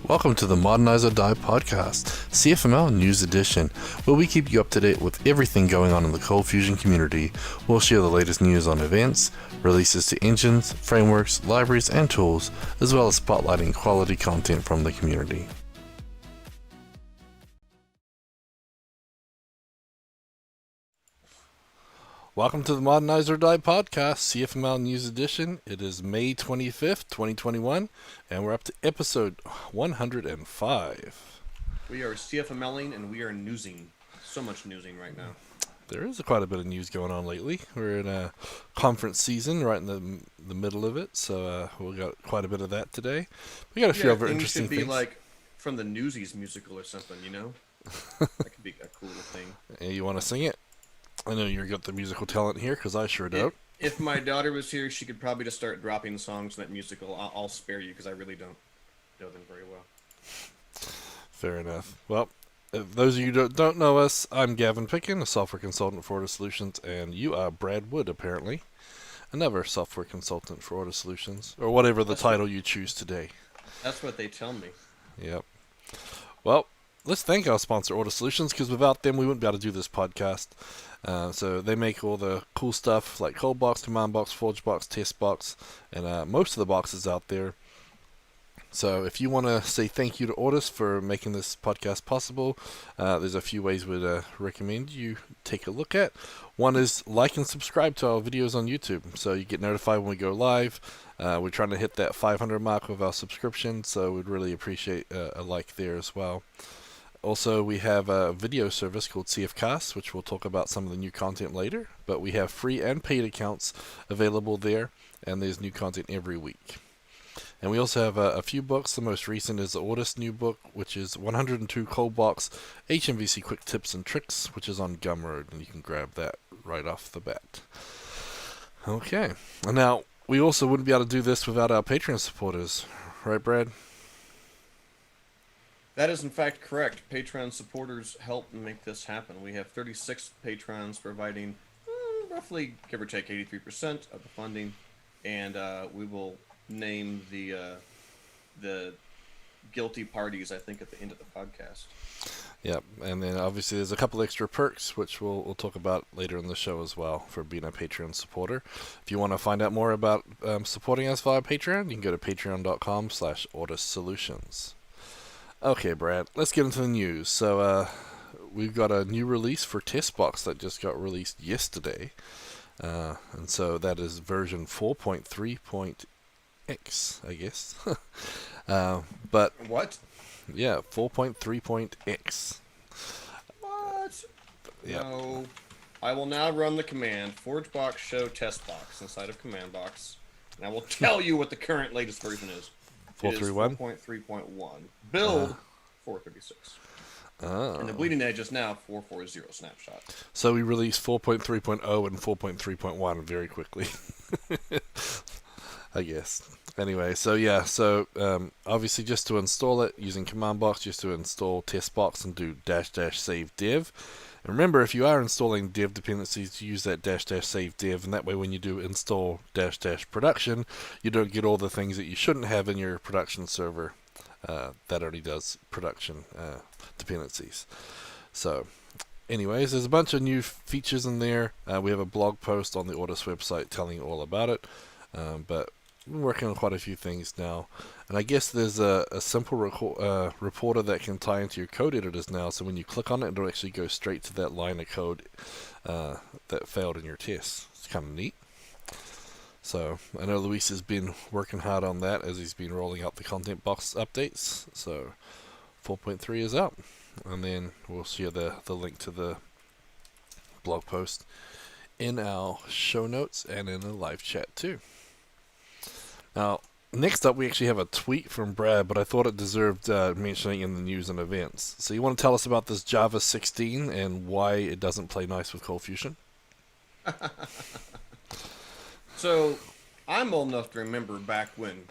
Welcome to the Modernize or Die podcast, CFML News Edition, where we keep you up to date with everything going on in the ColdFusion community. We'll share the latest news on events, releases to engines, frameworks, libraries, and tools, as well as spotlighting quality content from the community. Welcome to the Modernize or Die podcast, CFML News Edition. It is May 25th, 2021, and we're up to episode 105. We are CFMLing and we are newsing. So much newsing right now. There is quite a bit of news going on lately. We're in a conference season right in the middle of it, so we got quite a bit of that today. We got a few other interesting things. Should be like from the Newsies musical or something, you know? That could be a cool thing. Hey, you want to sing it? I know you've got the musical talent here, because I sure don't. If my daughter was here, she could probably just start dropping songs in that musical. I'll spare you, because I really don't know them very well. Fair enough. Well, if those of you who don't know us, I'm Gavin Pickin, a software consultant for Ortus Solutions, and you are Brad Wood, apparently. Another software consultant for Ortus Solutions, or whatever the title you choose today. That's what they tell me. Yep. Well, let's thank our sponsor, Ortus Solutions, because without them, we wouldn't be able to do this podcast. So they make all the cool stuff like ColdBox, CommandBox, ForgeBox, TextBox, and most of the boxes out there. So if you want to say thank you to Ortus for making this podcast possible, there's a few ways we'd recommend you take a look at. One is like and subscribe to our videos on YouTube, so you get notified when we go live. We're trying to hit that 500 mark with our subscription, so we'd really appreciate a like there as well. Also, we have a video service called CFCasts, which we'll talk about some of the new content later, but we have free and paid accounts available there, and there's new content every week. And we also have a few books. The most recent is the Ortus new book, which is 102 ColdBox HMVC Quick Tips and Tricks, which is on Gumroad, and you can grab that right off the bat. Okay, and now we also wouldn't be able to do this without our Patreon supporters, right, Brad? That is in fact correct. Patreon supporters help make this happen. We have 36 patrons providing roughly, give or take, 83% of the funding, and we will name the guilty parties, I think, at the end of the podcast. Yep, and then obviously there's a couple extra perks, which we'll talk about later in the show as well for being a Patreon supporter. If you want to find out more about supporting us via Patreon, you can go to patreon.com/OrtusSolutions. Okay, Brad, let's get into the news. So we've got a new release for TextBox that just got released yesterday. And so that is version 4.3.x, I guess. But what? Yeah, 4.3.x. What? Yep. No. I will now run the command ForgeBox show TextBox inside of CommandBox, and I will tell you what the current latest version is. 4.3.1? 4.3.1. Build 436. Oh. And the bleeding edge is now 440 snapshot. So we released 4.3.0 and 4.3.1 very quickly. I guess. Anyway, so yeah, obviously just to install it using CommandBox, just to install TextBox and do --save dev. And remember, if you are installing dev dependencies, use that --save dev, and that way when you do install --production, you don't get all the things that you shouldn't have in your production server that already does production dependencies. So anyways, there's a bunch of new features in there. We have a blog post on the Ortus website telling you all about it, but we're working on quite a few things now. And I guess there's a simple reporter that can tie into your code editors now, so when you click on it, it'll actually go straight to that line of code that failed in your test. It's kind of neat. So I know Luis has been working hard on that as he's been rolling out the ContentBox updates. So 4.3 is out, and then we'll share the link to the blog post in our show notes and in the live chat too. Now, next up, we actually have a tweet from Brad, but I thought it deserved mentioning in the news and events. So you want to tell us about this Java 16 and why it doesn't play nice with ColdFusion? So, I'm old enough to remember back when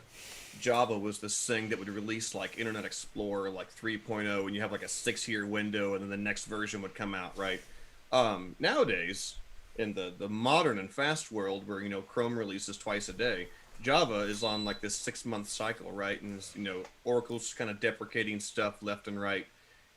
Java was this thing that would release like Internet Explorer like 3.0, and you have like a 6-year window, and then the next version would come out, right? Nowadays, in the modern and fast world where, Chrome releases twice a day, Java is on like this 6-month cycle, right? And Oracle's kind of deprecating stuff left and right.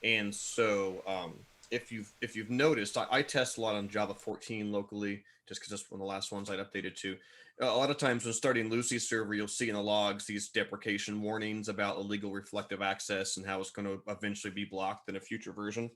And so if you've noticed, I test a lot on Java 14 locally, just because that's one of the last ones I'd updated to. A lot of times when starting Lucee server, you'll see in the logs these deprecation warnings about illegal reflective access and how it's going to eventually be blocked in a future version.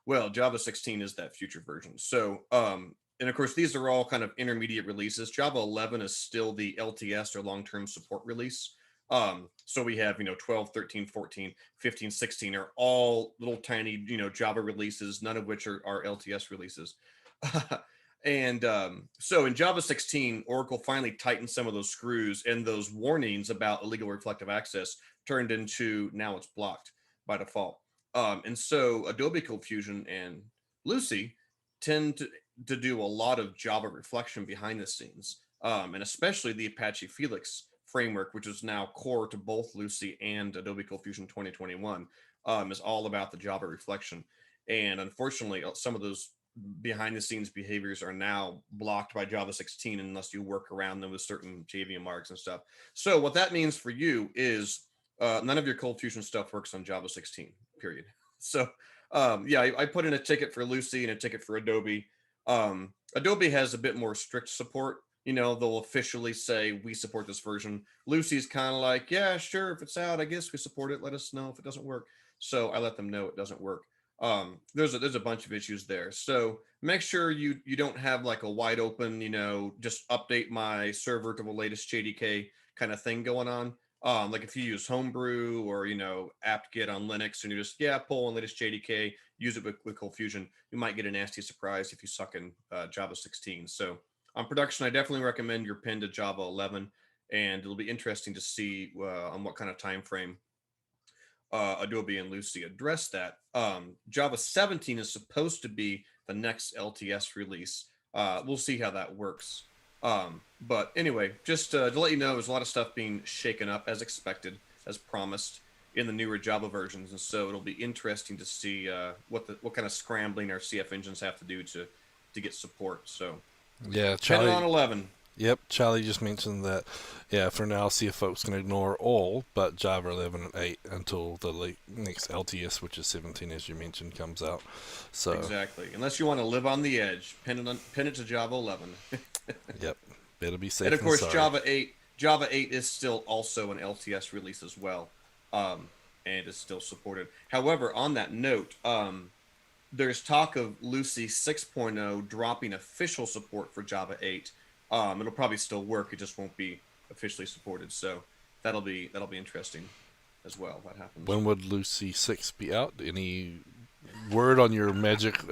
Well, Java 16 is that future version. So, and of course, these are all kind of intermediate releases. Java 11 is still the LTS or long-term support release. So we have, 12, 13, 14, 15, 16 are all little tiny, Java releases, none of which are LTS releases. And so in Java 16, Oracle finally tightened some of those screws, and those warnings about illegal reflective access turned into now it's blocked by default. And so Adobe ColdFusion and Lucee tend to do a lot of Java reflection behind the scenes, and especially the Apache Felix framework, which is now core to both Lucee and Adobe ColdFusion 2021, is all about the Java reflection. And unfortunately, some of those behind the scenes behaviors are now blocked by Java 16 unless you work around them with certain JVM marks and stuff. So what that means for you is none of your ColdFusion stuff works on Java 16, period. So yeah, I put in a ticket for Lucee and a ticket for Adobe. Adobe has a bit more strict support. They'll officially say we support this version. Lucee's kind of like, yeah, sure, if it's out, I guess we support it. Let us know if it doesn't work. So I let them know it doesn't work. There's a bunch of issues there. So make sure you don't have like a wide open, just update my server to the latest JDK kind of thing going on. Like if you use Homebrew or apt-get on Linux and you just pull on latest JDK, use it with ColdFusion, you might get a nasty surprise if you suck in Java 16. So on production, I definitely recommend your pin to Java 11, and it'll be interesting to see on what kind of time frame Adobe and Lucee address that. Java 17 is supposed to be the next LTS release. We'll see how that works. But anyway, just to let you know, there's a lot of stuff being shaken up as expected, as promised in the newer Java versions, and so it'll be interesting to see what kind of scrambling our CF engines have to do to get support. So Yeah, Charlie, Charlie. on 11. Yep, Charlie just mentioned that. Yeah, for now, CF folks can ignore all but Java 11 and 8 until the next LTS, which is 17, as you mentioned, comes out. So Exactly. Unless you want to live on the edge, pin it to Java 11. yep, better be safe And of course, sorry. Java 8 is still also an LTS release as well, and is still supported. However, on that note, there's talk of Lucee 6.0 dropping official support for Java 8. It'll probably still work. It just won't be officially supported. So that'll be interesting as well. That happens. When would Lucee 6 be out? Any word on your magic?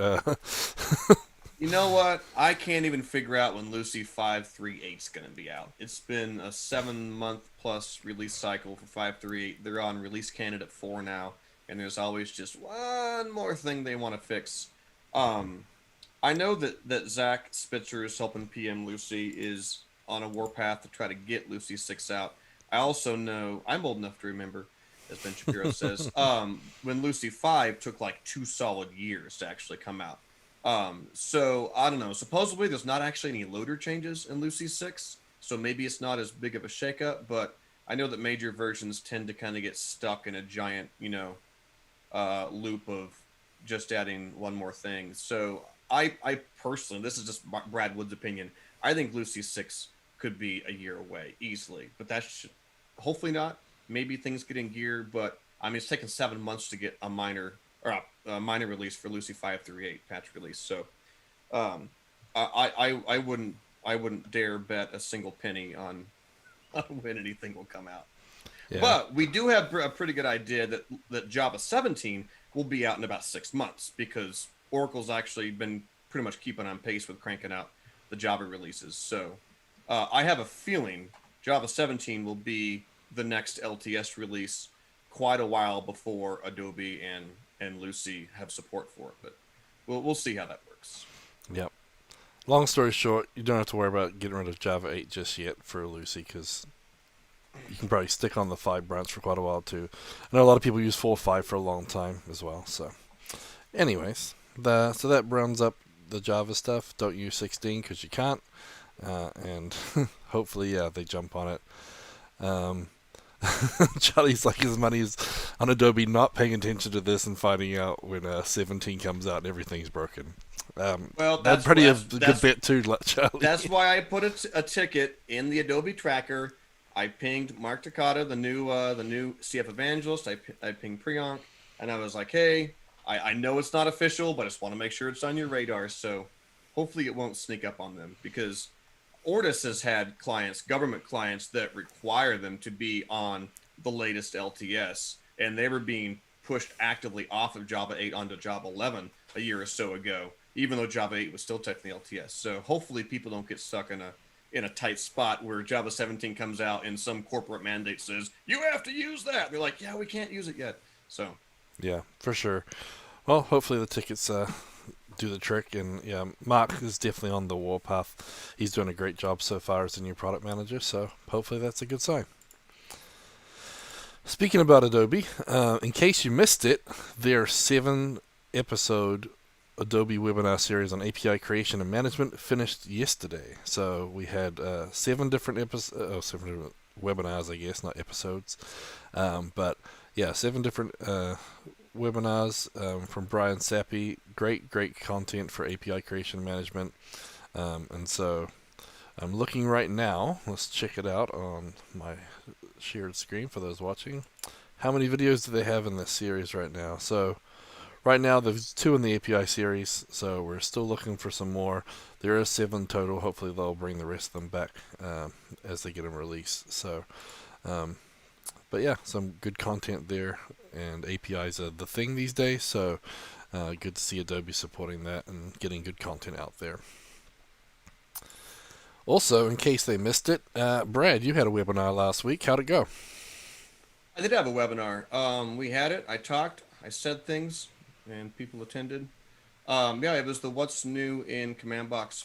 You know what? I can't even figure out when Lucee 5.3.8 is going to be out. It's been a 7-month plus release cycle for 5.3.8. They're on release candidate 4 now, and there's always just one more thing they want to fix. I know that Zach Spitzer is helping PM Lucee is on a warpath to try to get Lucee 6 out. I also know, I'm old enough to remember, as Ben Shapiro says, when Lucee 5 took like 2 solid years to actually come out. So I don't know. Supposedly there's not actually any loader changes in Lucee 6, so maybe it's not as big of a shakeup, but I know that major versions tend to kind of get stuck in a giant, loop of just adding one more thing. So I personally, this is just Brad Wood's opinion, I think Lucee 6 could be a year away easily, but that's hopefully not. Maybe things get in gear, but I mean, it's taken 7 months to get a minor release for Lucee 5.3.8 patch release. So I wouldn't dare bet a single penny on when anything will come out. Yeah. But we do have a pretty good idea that Java 17 will be out in about 6 months, because Oracle's actually been pretty much keeping on pace with cranking out the Java releases. So I have a feeling Java 17 will be the next LTS release quite a while before Adobe and Lucee have support for it. But we'll see how that works. Yep. Long story short, you don't have to worry about getting rid of Java 8 just yet for Lucee, because you can probably stick on the 5 branch for quite a while too. I know a lot of people use 4.5 for a long time as well. So anyways, so that rounds up the Java stuff. Don't use 16 because you can't. And hopefully, yeah, they jump on it. Charlie's like his money's on Adobe not paying attention to this and finding out when 17 comes out and everything's broken. Well, That'd pretty a good bet too, Charlie. That's why I put a ticket in the Adobe tracker. I pinged Mark Takata, the new CF evangelist. I pinged Priyank, and I was like, hey, I know it's not official, but I just want to make sure it's on your radar. So hopefully it won't sneak up on them, because Ortus has had clients, government clients, that require them to be on the latest LTS, and they were being pushed actively off of Java 8 onto Java 11 a year or so ago, even though Java 8 was still technically LTS. So hopefully people don't get stuck in a tight spot where Java 17 comes out and some corporate mandate says, you have to use that. They're like, yeah, we can't use it yet. So yeah, for sure. Well, hopefully the tickets do the trick, and yeah, Mark is definitely on the warpath. He's doing a great job so far as a new product manager, so hopefully that's a good sign. Speaking about Adobe, in case you missed it, their 7-episode Adobe webinar series on API creation and management finished yesterday. So we had 7 different webinars, I guess, not episodes, but yeah, 7 different webinars from Brian Sappy. Great content for API creation management. And so I'm looking right now. Let's check it out on my shared screen for those watching. How many videos do they have in this series right now? So right now there's 2 in the API series, so we're still looking for some more. There is 7 total. Hopefully they'll bring the rest of them back as they get them released. So but yeah, some good content there, and APIs are the thing these days, so good to see Adobe supporting that and getting good content out there. Also, in case they missed it, Brad, you had a webinar last week. How'd it go? I did have a webinar. We had it. I talked. I said things, and people attended. Yeah, it was the What's New in CommandBox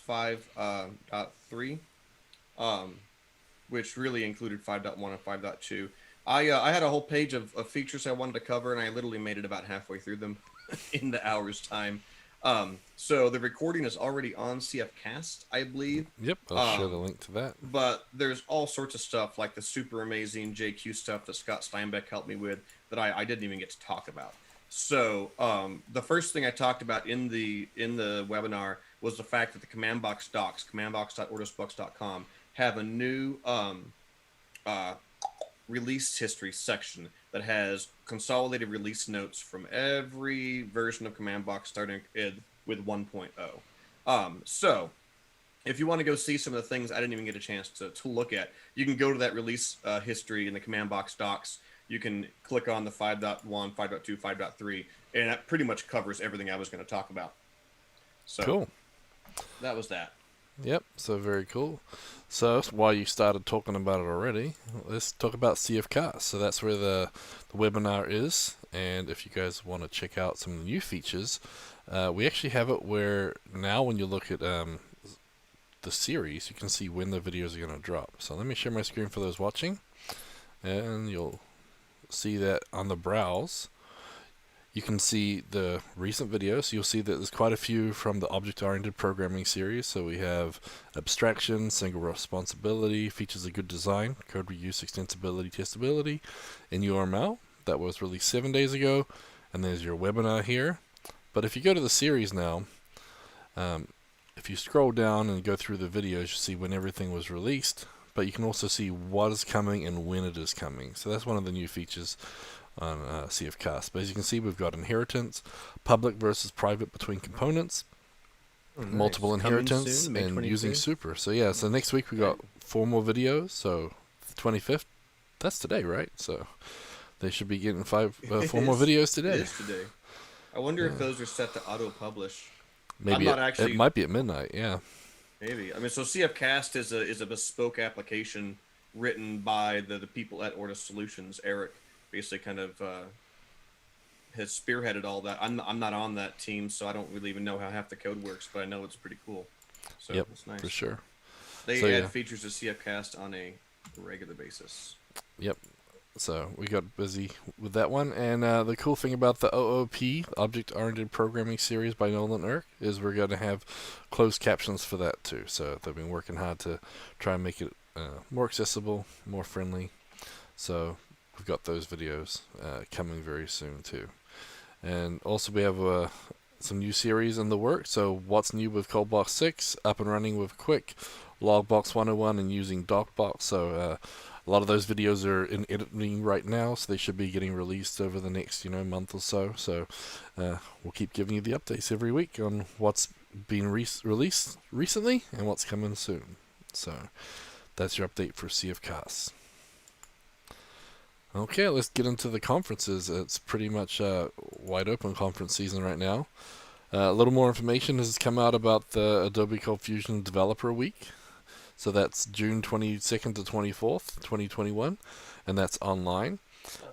5.3, which really included 5.1 and 5.2. I had a whole page of features I wanted to cover, and I literally made it about halfway through them in the hour's time. So the recording is already on CFCasts, I believe. Yep, I'll share the link to that. But there's all sorts of stuff, like the super amazing JQ stuff that Scott Steinbeck helped me with, that I didn't even get to talk about. So the first thing I talked about in the webinar was the fact that the CommandBox docs, commandbox.ortusbox.com, have a new release history section that has consolidated release notes from every version of CommandBox starting with 1.0. So if you want to go see some of the things I didn't even get a chance to look at, you can go to that release history in the CommandBox docs. You can click on the 5.1, 5.2, 5.3, and that pretty much covers everything I was going to talk about. So cool. That was that. Yep, so very cool. So while you started talking about it already, let's talk about CFCasts. So that's where the webinar is, and if you guys want to check out some of the new features, we actually have it where now when you look at the series, you can see when the videos are going to drop. So let me share my screen for those watching, and you'll see that on the browse. You can see the recent videos. You'll see that there's quite a few from the object-oriented programming series. So we have abstraction, single responsibility, features of good design, code reuse, extensibility, testability, and URML. That was released 7 days ago. And there's your webinar here. But if you go to the series now, if you scroll down and go through the videos, you see when everything was released. But you can also see what is coming and when it is coming. So that's one of the new features on CFCasts. But as you can see, we've got inheritance, public versus private between components, multiple inheritance, soon, and 22. using super. So yeah, so next week we got 4 more videos. So the 25th, that's today, right? So they should be getting 4 more videos today. It is today. I wonder if those are set to auto-publish. Maybe it might be at midnight. Yeah. Maybe. I mean, so CFCast is a bespoke application written by the people at Ortus Solutions. Eric basically kind of has spearheaded all that. I'm not on that team, so I don't really even know how half the code works, but I know it's pretty cool. So yep, it's nice. for sure. They add features to CFCast on a regular basis. Yep. So we got busy with that one. And the cool thing about the OOP, Object-Oriented Programming Series by Nolan Erck, is we're going to have closed captions for that too. So they've been working hard to try and make it more accessible, more friendly. So we've got those videos coming very soon too. And also we have some new series in the works. So what's new with ColdBox 6, up and running with Quick, Logbox 101, and using DocBox. So a lot of those videos are in editing right now, so they should be getting released over the next month or so. So we'll keep giving you the updates every week on what's been released recently and what's coming soon. So that's your update for CFCasts. Okay, let's get into the conferences. It's pretty much wide open conference season right now. A little more information has come out about the Adobe ColdFusion Developer Week. So that's June 22nd to 24th, 2021, and that's online.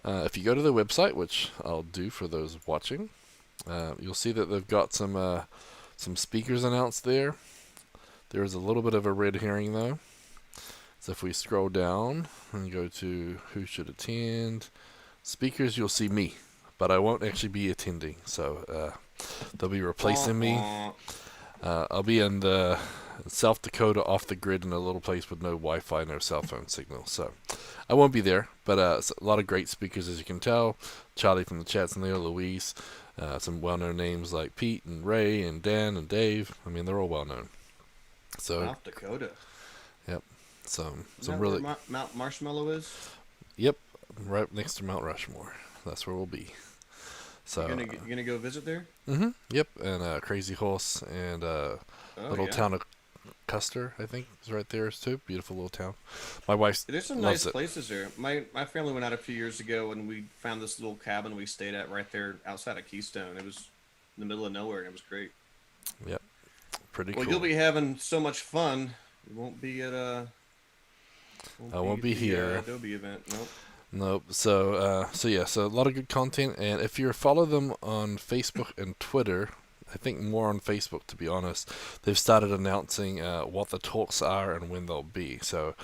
If you go to their website, which I'll do for those watching, you'll see that they've got some speakers announced there. There is a little bit of a red herring though. So if we scroll down and go to who should attend, speakers, you'll see me, but I won't actually be attending. So they'll be replacing me. I'll be in the South Dakota off the grid in a little place with no Wi-Fi, no cell phone signal. So I won't be there, but a lot of great speakers, as you can tell. Charlie from the chat's in there, Louise, some well-known names like Pete and Ray and Dan and Dave. I mean, they're all well-known. So South Dakota. Yep. Some Is really. where Mount Marshmallow is? Yep, right next to Mount Rushmore. That's where we'll be. So You gonna go visit there? Yep, and Crazy Horse and little town of Custer, I think, is right there too. Beautiful little town. My wife There's some loves nice places there. My family went out a few years ago and we found this little cabin we stayed at right there outside of Keystone. It was in the middle of nowhere and it was great. Yep, pretty cool. Well, you'll be having so much fun. You won't be at I won't be here. Adobe event. Nope. Nope. So a lot of good content, and if you follow them on Facebook and Twitter, I think more on Facebook to be honest, they've started announcing what the talks are and when they'll be. So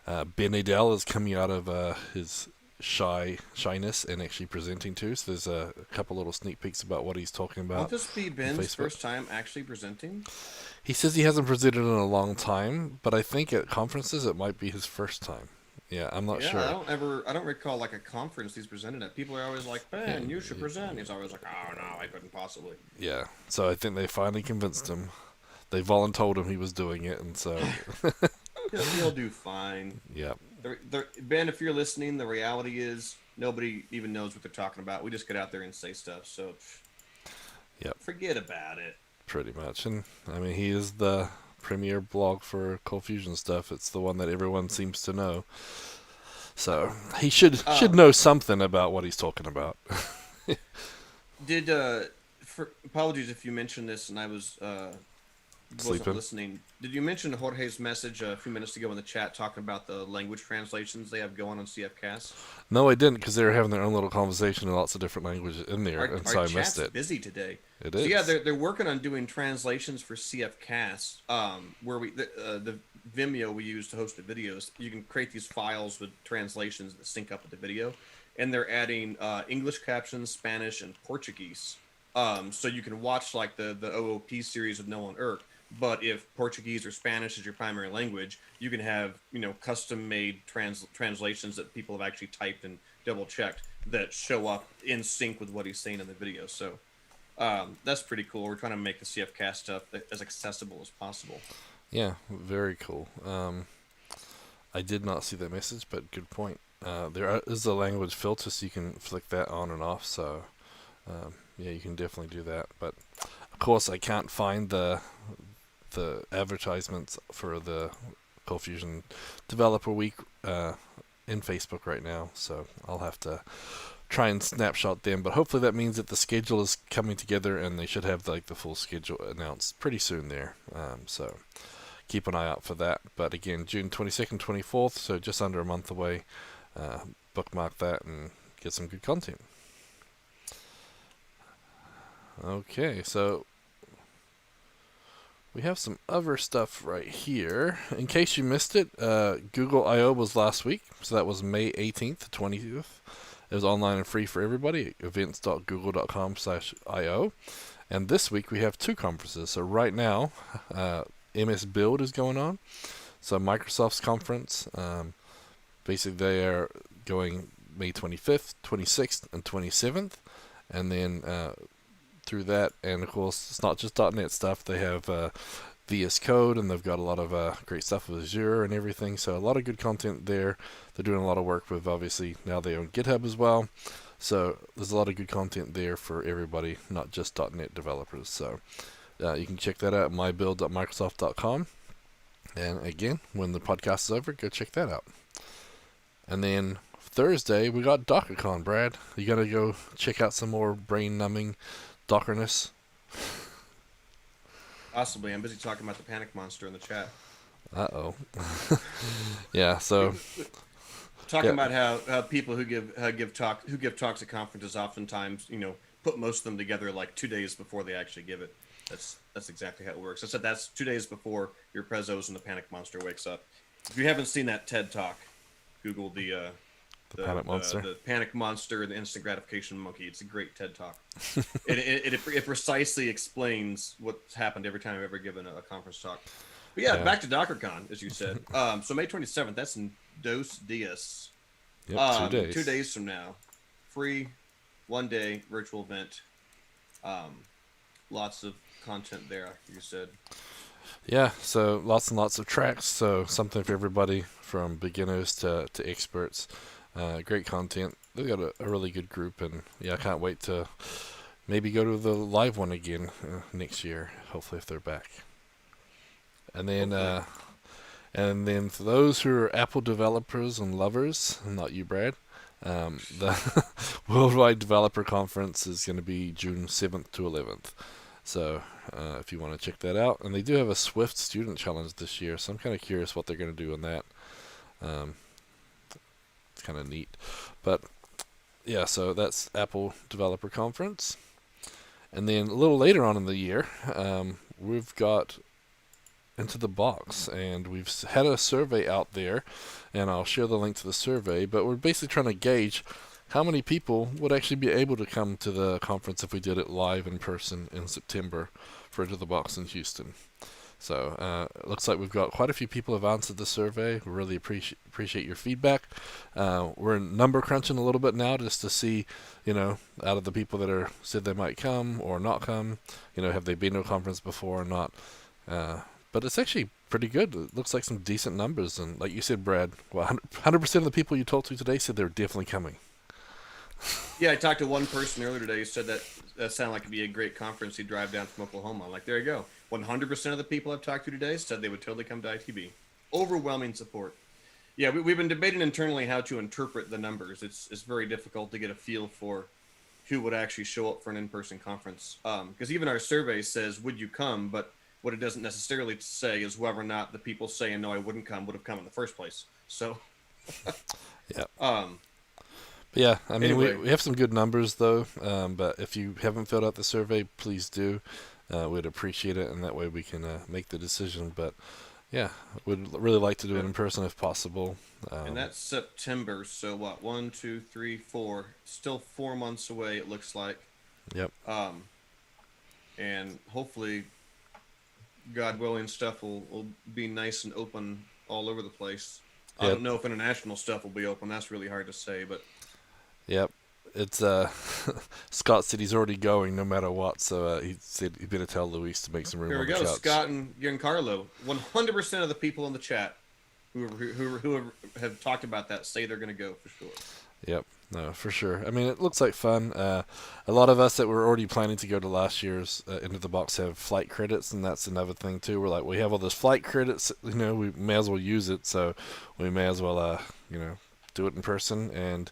Ben Adele is coming out of his shyness and actually presenting too. So there's a couple little sneak peeks about what he's talking about. Won't this be Ben's first time actually presenting? He says he hasn't presented in a long time, but I think at conferences it might be his first time. Yeah, I'm not sure. I don't recall like a conference he's presented at. People are always like, Ben, you should present. He's always like, oh no, I couldn't possibly. Yeah, so I think they finally convinced him. They voluntold him he was doing it, and so he'll do fine. Yeah. Ben, if you're listening, the reality is nobody even knows what they're talking about. We just get out there and say stuff, so yep. Forget about it. Pretty much, and I mean he is the premier blog for ColdFusion stuff. It's the one that everyone seems to know. So he should know something about what he's talking about. Apologies if you mentioned this and I wasn't listening. Did you mention Jorge's message a few minutes ago in the chat talking about the language translations they have going on CFCasts? No, I didn't, because they were having their own little conversation in lots of different languages in there, and so I missed it. Busy today. It is. So yeah, they're working on doing translations for CFCasts. Where the Vimeo we use to host the videos, you can create these files with translations that sync up with the video, and they're adding English captions, Spanish, and Portuguese. So you can watch like the OOP series with Nolan Irk. But if Portuguese or Spanish is your primary language, you can have custom-made translations that people have actually typed and double-checked that show up in sync with what he's saying in the video. So that's pretty cool. We're trying to make the CFCast stuff as accessible as possible. Yeah, very cool. I did not see that message, but good point. There is a language filter, so you can flick that on and off. So yeah, you can definitely do that. But of course, I can't find the advertisements for the ColdFusion Developer Week in Facebook right now, so I'll have to try and snapshot them. But hopefully that means that the schedule is coming together, and they should have like the full schedule announced pretty soon there. So keep an eye out for that. But again, June 22nd, 24th, so just under a month away. Bookmark that and get some good content. Okay, so we have some other stuff right here. In case you missed it, Google I.O. was last week, so that was May 18th, 20th. It was online and free for everybody, events.google.com/IO. And this week we have two conferences. So right now, MS Build is going on. So Microsoft's conference, basically they are going May 25th, 26th, and 27th, and then through that, and of course it's not just .NET stuff. They have VS Code, and they've got a lot of great stuff with Azure and everything. So a lot of good content there. They're doing a lot of work with, obviously now they own GitHub as well. So there's a lot of good content there for everybody, not just .NET developers. So you can check that out at mybuild.microsoft.com. And again, when the podcast is over, go check that out. And then Thursday, we got Dockercon, Brad. You got to go check out some more brain-numbing Dockerness? Possibly. I'm busy talking about the panic monster in the chat. Uh-oh. Yeah, so... Talking about how people who give talks at conferences oftentimes, put most of them together like 2 days before they actually give it. That's exactly how it works. I said that's 2 days before your prezos and the panic monster wakes up. If you haven't seen that TED talk, Google the panic monster, the panic monster, and the instant gratification monkey. It's a great TED talk. it precisely explains what's happened every time I've ever given a conference talk. But yeah, back to Dockercon, as you said. So May 27th, that's in Dos Dias. Yep, 2 days. 2 days from now. Free, 1 day virtual event. Lots of content there, like you said. Yeah, so lots and lots of tracks. So something for everybody from beginners to experts. Great content. They've got a really good group, and yeah, I can't wait to maybe go to the live one again next year. Hopefully, if they're back. And then for those who are Apple developers and lovers, not you, Brad, the Worldwide Developer Conference is going to be June 7th to 11th. So if you want to check that out. And they do have a Swift Student Challenge this year, so I'm kind of curious what they're going to do in that. It's kind of neat. But yeah, so that's Apple Developer Conference. And then a little later on in the year, we've got Into the Box, and we've had a survey out there, and I'll share the link to the survey, but we're basically trying to gauge how many people would actually be able to come to the conference if we did it live in person in September for Into the Box in Houston. So it looks like we've got quite a few people have answered the survey. We really appreciate your feedback. We're number crunching a little bit now just to see, out of the people that are said they might come or not come, have they been to a conference before or not. But it's actually pretty good. It looks like some decent numbers. And like you said, Brad, 100% of the people you talked to today said they're definitely coming. Yeah, I talked to one person earlier today who said that sounded like it'd be a great conference. He'd drive down from Oklahoma. I'm like, there you go. 100% of the people I've talked to today said they would totally come to ITB. Overwhelming support. Yeah, we've been debating internally how to interpret the numbers. It's very difficult to get a feel for who would actually show up for an in-person conference. Because even our survey says, would you come? But what it doesn't necessarily say is whether or not the people saying, no, I wouldn't come, would have come in the first place. So, yeah. But yeah, I mean, anyway. we have some good numbers, though. But if you haven't filled out the survey, please do. We'd appreciate it, and that way we can make the decision. But yeah, would really like to do it in person if possible. And that's September. So what? 1, 2, 3, 4. Still 4 months away, it looks like. Yep. And hopefully, God willing, stuff will be nice and open all over the place. Yep. I don't know if international stuff will be open. That's really hard to say, but. Yep. It's Scott said he's already going no matter what, so he said he better tell Luis to make some room. Here we go, chats. Scott and Giancarlo. 100% of the people in the chat who have talked about that say they're going to go for sure. Yep, no, for sure. I mean, it looks like fun. A lot of us that were already planning to go to last year's Into the Box have flight credits, and that's another thing too. We're like, we have all those flight credits, we may as well use it, so we may as well, do it in person. And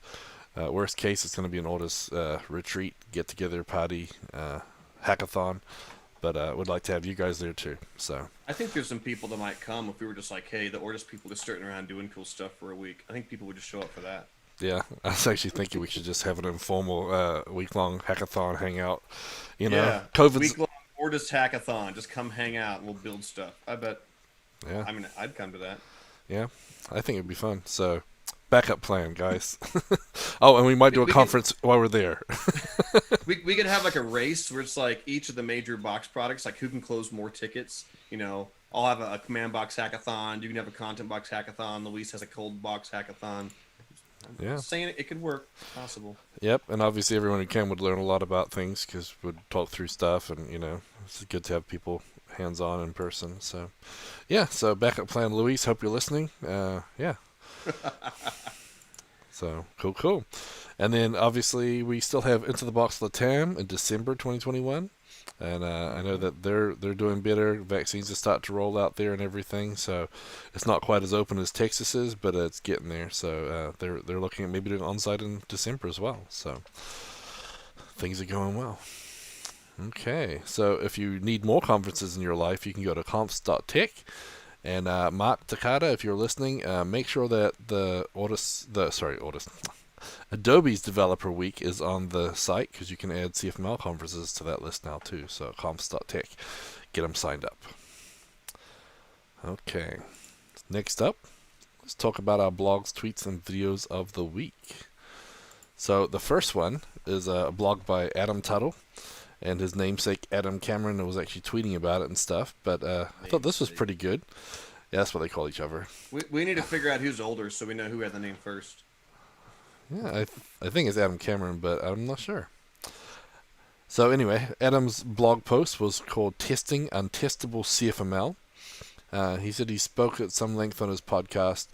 worst case, it's going to be an Ortus retreat, get-together party, hackathon. But would like to have you guys there too. So I think there's some people that might come if we were just like, hey, the Ortus people just starting around doing cool stuff for a week. I think people would just show up for that. Yeah, I was actually thinking we should just have an informal week-long hackathon hangout. Yeah, COVID's... week-long Ortus hackathon. Just come hang out and we'll build stuff. I bet. Yeah. I mean, I'd come to that. Yeah, I think it'd be fun. So, backup plan, guys. Oh, and we might do a conference while we're there. we could have like a race where it's like each of the major box products, like who can close more tickets. I'll have a CommandBox hackathon. You can have a ContentBox hackathon. Luis has a ColdBox hackathon. I'm Yeah. just saying it could work. It's possible. Yep, and obviously everyone who came would learn a lot about things because we'd talk through stuff, and it's good to have people hands-on in person. So, yeah. So backup plan, Luis. Hope you're listening. Yeah. So cool. And then obviously we still have Into the Box Latam in December 2021, and I know that they're doing better. Vaccines are starting to roll out there and everything, so it's not quite as open as Texas is, but it's getting there. So they're looking at maybe doing on-site in December as well. So things are going well. Okay, so if you need more conferences in your life, you can go to conf.tech. And Mark Takata, if you're listening, make sure that Adobe's Developer Week is on the site, because you can add CFML conferences to that list now too. So conf.tech, get them signed up. Okay, next up, let's talk about our blogs, tweets, and videos of the week. So the first one is a blog by Adam Tuttle, and his namesake Adam Cameron was actually tweeting about it and stuff. But I thought this was pretty good. Yeah, that's what they call each other. We need to figure out who's older so we know who had the name first. Yeah, I think it's Adam Cameron, but I'm not sure. So anyway, Adam's blog post was called Testing Untestable CFML. He said he spoke at some length on his podcast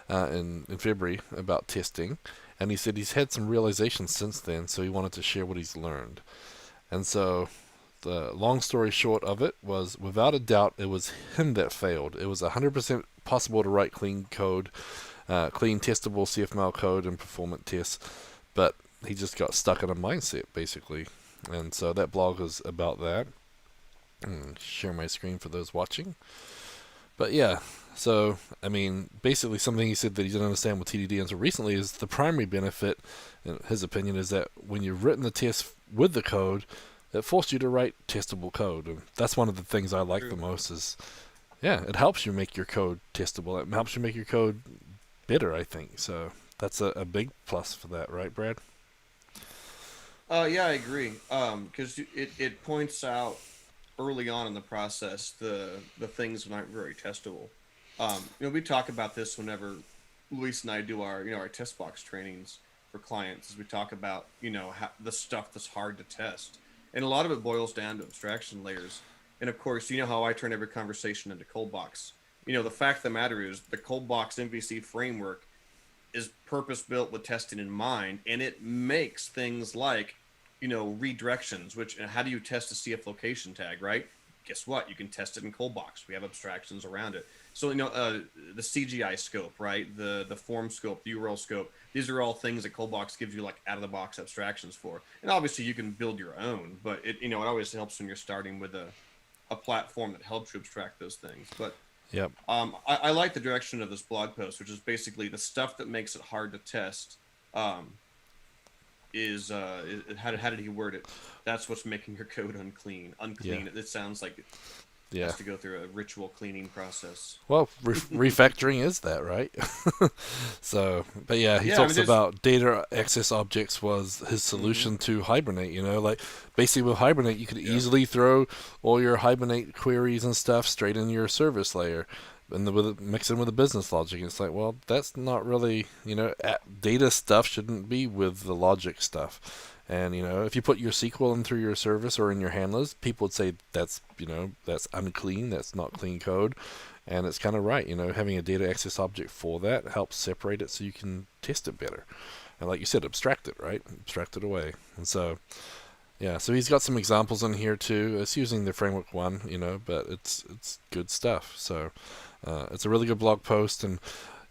in February about testing, and he said he's had some realizations since then, so he wanted to share what he's learned. And so the long story short of it was, without a doubt, it was him that failed. It was 100% possible to write clean code, clean testable CFML code and performant tests, but he just got stuck in a mindset, basically. And so that blog is about that. Share my screen for those watching. But yeah, so, I mean, basically something he said that he didn't understand with TDD until recently is the primary benefit, in his opinion, is that when you've written the test with the code, it forced you to write testable code. And that's one of the things I like the most is, yeah, it helps you make your code testable. It helps you make your code better, I think. So that's a big plus for that, right, Brad? Yeah, I agree. Because it points out early on in the process the things that aren't very testable. We talk about this whenever Luis and I do our our TextBox trainings for clients. As we talk about the stuff that's hard to test, and a lot of it boils down to abstraction layers. And of course, you know how I turn every conversation into ColdBox. The fact of the matter is the ColdBox MVC framework is purpose built with testing in mind, and it makes things like redirections. Which, how do you test a CF location tag, right? Guess what? You can test it in ColdBox. We have abstractions around it. So the CGI scope, right? The form scope, the URL scope. These are all things that ColdBox gives you like out of the box abstractions for. And obviously you can build your own, but it always helps when you're starting with a platform that helps you abstract those things. But Yep. I like the direction of this blog post, which is basically the stuff that makes it hard to test. How did he word it? That's what's making your code unclean. Yeah. It sounds like it Yeah. has to go through a ritual cleaning process. Well, refactoring is that, right? So, but yeah, he Yeah, talks about data access objects was his solution to Hibernate. Like basically with Hibernate, you could easily throw all your Hibernate queries and stuff straight in your service layer, and mix in with the business logic. It's like, well, that's not really, data stuff shouldn't be with the logic stuff. And if you put your SQL in through your service or in your handlers, people would say that's unclean, that's not clean code, and it's kind of right. Having a data access object for that helps separate it so you can test it better. And like you said, abstract it, right? Abstract it away. And so, yeah. So he's got some examples in here too. It's using the framework one, but it's good stuff. So it's a really good blog post, and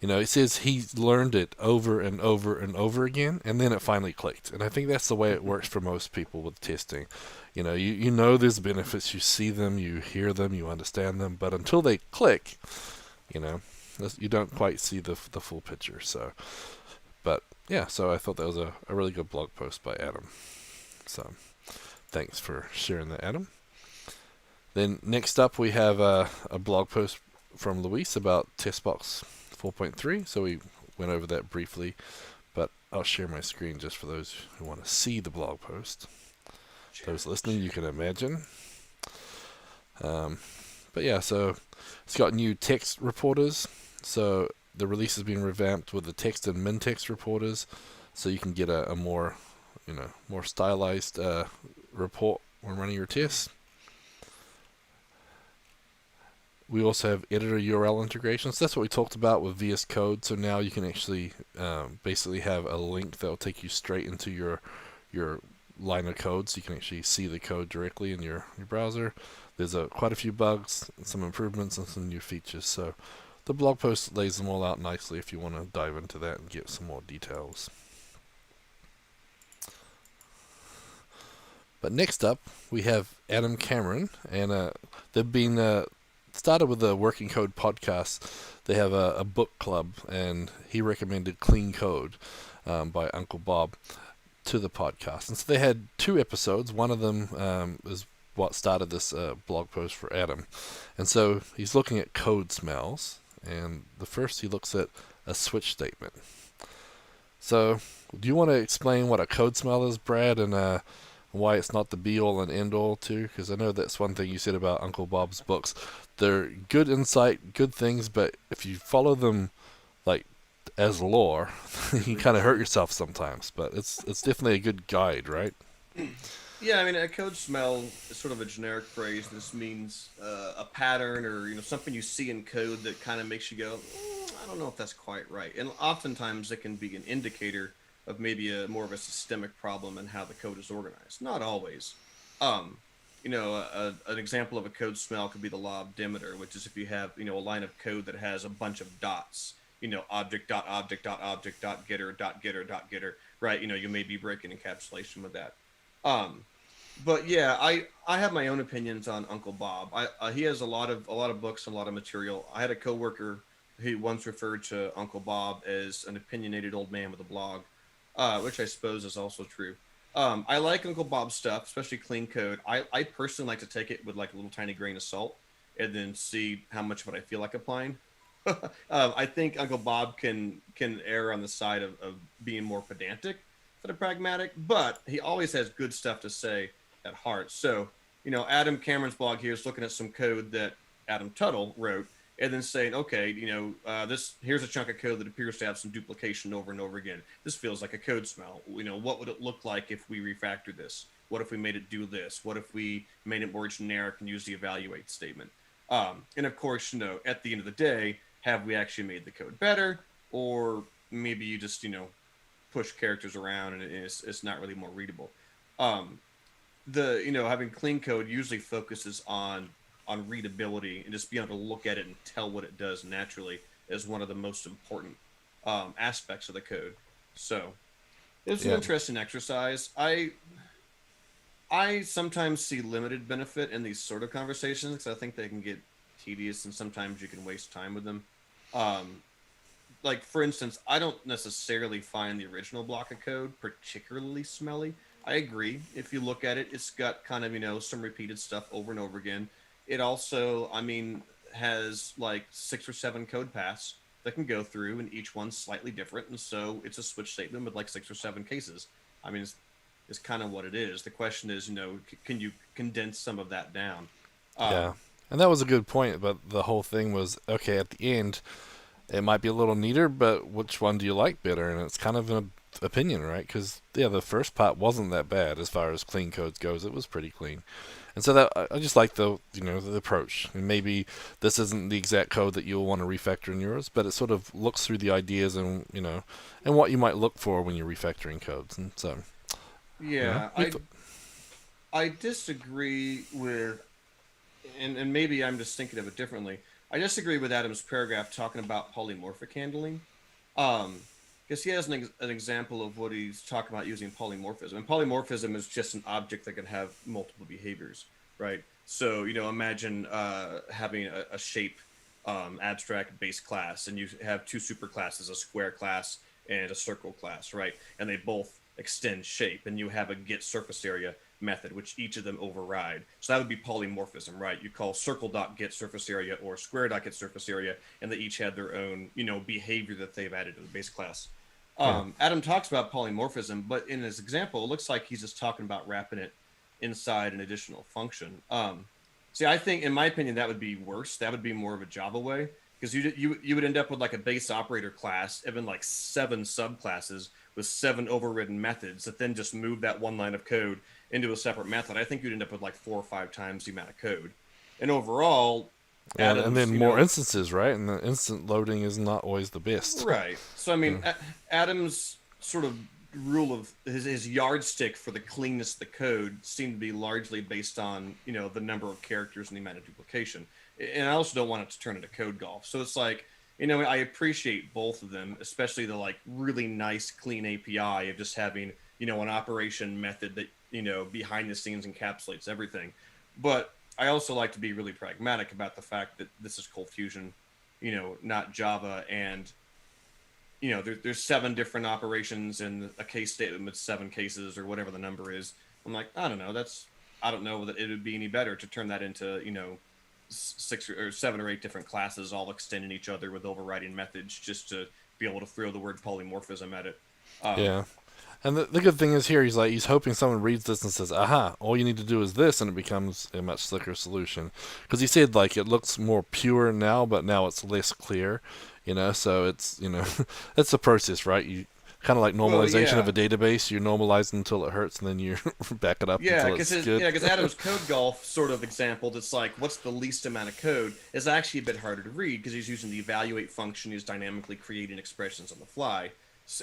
it says he learned it over and over and over again, and then it finally clicked. And I think that's the way it works for most people with testing. You know there's benefits, you see them, you hear them, you understand them, but until they click, you don't quite see the full picture. So, but yeah, so I thought that was a really good blog post by Adam. So, thanks for sharing that, Adam. Then next up, we have a blog post from Luis about TextBox 4.3, so we went over that briefly, but I'll share my screen just for those who want to see the blog post. Those listening, you can imagine. But But yeah, so it's got new text reporters. So the release has been revamped with the text and min text reporters, so you can get a more, more stylized report when running your tests. We also have editor URL integrations. That's what we talked about with VS Code. So now you can actually basically have a link that will take you straight into your line of code, so you can actually see the code directly in your browser. There's quite a few bugs, some improvements, and some new features. So the blog post lays them all out nicely if you want to dive into that and get some more details. But next up, we have Adam Cameron, and they've been started with a Working Code podcast. They have a book club, and he recommended Clean Code by Uncle Bob to the podcast. And so they had 2 episodes. One of them is what started this blog post for Adam. And so he's looking at code smells, and the first he looks at a switch statement. So do you want to explain what a code smell is, Brad, and why it's not the be-all and end-all too? Because I know that's one thing you said about Uncle Bob's books. They're good insight, good things, but if you follow them like as lore, you kind of hurt yourself sometimes. But it's definitely a good guide, right? Yeah, I mean, a code smell is sort of a generic phrase. This means a pattern or something you see in code that kind of makes you go, I don't know if that's quite right. And oftentimes it can be an indicator of maybe more of a systemic problem in how the code is organized. Not always. An example of a code smell could be the law of Demeter, which is if you have, a line of code that has a bunch of dots, object dot object dot object dot getter dot getter dot getter, right? You may be breaking encapsulation with that. But yeah, I have my own opinions on Uncle Bob. He has a lot of books and a lot of material. I had a coworker who once referred to Uncle Bob as an opinionated old man with a blog, which I suppose is also true. I like Uncle Bob's stuff, especially Clean Code. I personally like to take it with like a little tiny grain of salt and then see how much of it I feel like applying. I think Uncle Bob can err on the side of being more pedantic than a pragmatic, but he always has good stuff to say at heart. So, Adam Cameron's blog here is looking at some code that Adam Tuttle wrote and then saying, okay, here's a chunk of code that appears to have some duplication over and over again. This feels like a code smell. What would it look like if we refactored this? What if we made it do this? What if we made it more generic and used the evaluate statement? And of course, at the end of the day, have we actually made the code better? Or maybe you just, push characters around and it's not really more readable. Having clean code usually focuses on readability and just being able to look at it and tell what it does naturally is one of the most important aspects of the code. So it's an interesting exercise. I sometimes see limited benefit in these sort of conversations because I think they can get tedious and sometimes you can waste time with them. Like, for instance, I don't necessarily find the original block of code particularly smelly. I agree. If you look at it, it's got kind of, some repeated stuff over and over again. It also, has like 6 or 7 code paths that can go through, and each one's slightly different. And so it's a switch statement with like 6 or 7 cases. It's kind of what it is. The question is, can you condense some of that down? Yeah. And that was a good point, but the whole thing was, okay, at the end, it might be a little neater, but which one do you like better? And it's kind of an opinion, right? Because, the first part wasn't that bad as far as clean codes goes. It was pretty clean. And so that I just like the approach. And maybe this isn't the exact code that you'll want to refactor in yours, but it sort of looks through the ideas and, and what you might look for when you're refactoring codes. And so, yeah, I disagree with, and maybe I'm just thinking of it differently. I disagree with Adam's paragraph talking about polymorphic handling, because he has an example of what he's talking about using polymorphism. And polymorphism is just an object that can have multiple behaviors, right? So, imagine having a shape abstract base class, and you have 2 superclasses, a square class and a circle class, right? And they both extend shape, and you have a get surface area method, which each of them override. So that would be polymorphism, right? You call circle.get surface area or square.get surface area, and they each have their own, behavior that they've added to the base class. Adam talks about polymorphism, but in his example, it looks like he's just talking about wrapping it inside an additional function. See, I think, in my opinion, that would be worse. That would be more of a Java way, because you would end up with like a base operator class, even like 7 subclasses with 7 overridden methods that then just move that one line of code into a separate method. I think you'd end up with like 4 or 5 times the amount of code. And overall, And Adam's, then more instances, right? And the instant loading is not always the best. right. So I mean, Yeah. Adam's sort of rule of his yardstick for the cleanness of the code seemed to be largely based on the number of characters and the amount of duplication. And I also don't want it to turn into code golf. So it's like, I appreciate both of them, especially the like really nice clean API of just having an operation method that behind the scenes encapsulates everything. But I also like to be really pragmatic about the fact that this is ColdFusion, not Java, and there's 7 different operations in a case statement with 7 cases or whatever the number is. I'm like, I don't know. I don't know that it would be any better to turn that into 6 or 7 or 8 different classes all extending each other with overriding methods just to be able to throw the word polymorphism at it. Yeah. And the good thing is here, he's hoping someone reads this and says, aha, all you need to do is this, and it becomes a much slicker solution. Because he said, like, it looks more pure now, but now it's less clear, so it's, it's a process, right? You kind of like normalization of a database. You normalize until it hurts, and then you back it up until it's good. Yeah, because Adam's code golf sort of example that's like, what's the least amount of code, is actually a bit harder to read because he's using the evaluate function. He's dynamically creating expressions on the fly.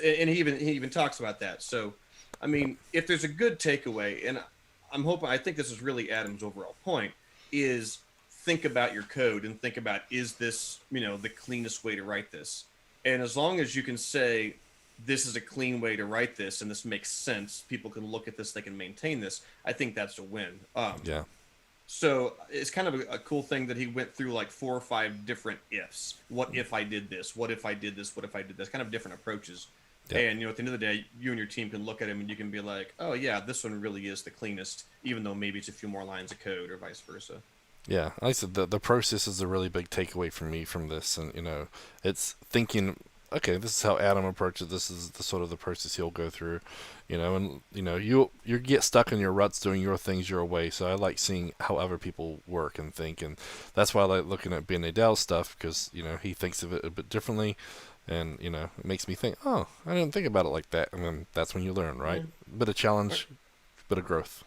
And he even talks about that. So, I mean, if there's a good takeaway, and I think this is really Adam's overall point, is think about your code and think about, is this, the cleanest way to write this? And as long as you can say, this is a clean way to write this, and this makes sense, people can look at this, they can maintain this, I think that's a win. Yeah. So it's kind of a cool thing that he went through like 4 or 5 different ifs. What if I did this? What if I did this? What if I did this? Kind of different approaches. Yep. And at the end of the day, you and your team can look at him and you can be like, oh yeah, this one really is the cleanest, even though maybe it's a few more lines of code or vice versa. Yeah, like I said, the process is a really big takeaway for me from this, and it's thinking, okay, this is how Adam approaches. This is the sort of the process he'll go through, and you get stuck in your ruts doing your things your way. So I like seeing how other people work and think, and that's why I like looking at Ben Adele's stuff, because he thinks of it a bit differently, and it makes me think, oh, I didn't think about it like that, and then that's when you learn, right? Mm-hmm. Bit of challenge, bit of growth.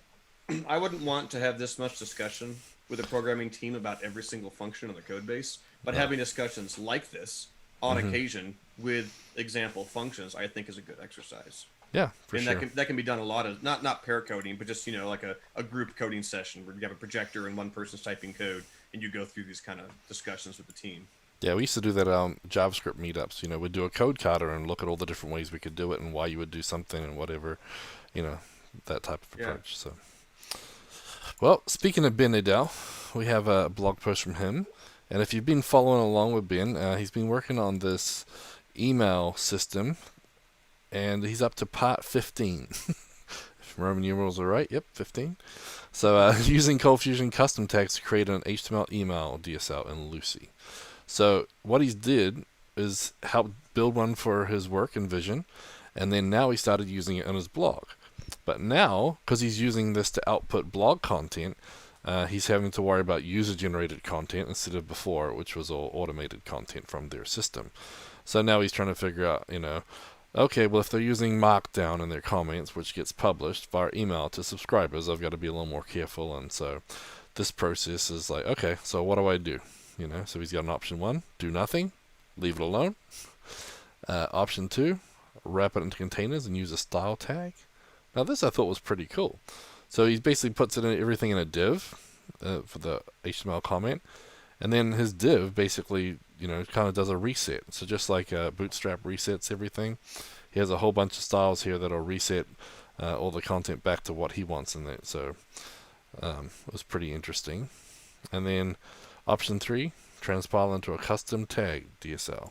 I wouldn't want to have this much discussion with a programming team about every single function on the code base, but having discussions like this on occasion with example functions, I think is a good exercise. Yeah, for sure. And that can be done a lot of, not pair coding, but just, like a group coding session where you have a projector and one person's typing code and you go through these kind of discussions with the team. Yeah, we used to do that JavaScript meetups. We'd do a code coder and look at all the different ways we could do it and why you would do something and whatever, that type of approach. Yeah. So, well, speaking of Ben Adele, we have a blog post from him. And if you've been following along with Ben, he's been working on this email system, and he's up to part 15. If Roman numerals are right, yep, 15. So using ColdFusion custom tags to create an HTML email DSL in Lucee. So what he did is help build one for his work and vision, and then now he started using it on his blog. But now, because he's using this to output blog content, he's having to worry about user-generated content instead of before, which was all automated content from their system. So now he's trying to figure out, okay, well, if they're using Markdown in their comments, which gets published via email to subscribers, I've got to be a little more careful. And so this process is like, okay, so what do I do? So he's got an option 1, do nothing, leave it alone. Option 2, wrap it into containers and use a style tag. Now this I thought was pretty cool. So he basically puts everything in a div for the HTML comment, and then his div basically, kind of does a reset. So just like Bootstrap resets everything, he has a whole bunch of styles here that'll reset all the content back to what he wants in it. So it was pretty interesting. And then option 3, transpile into a custom tag DSL.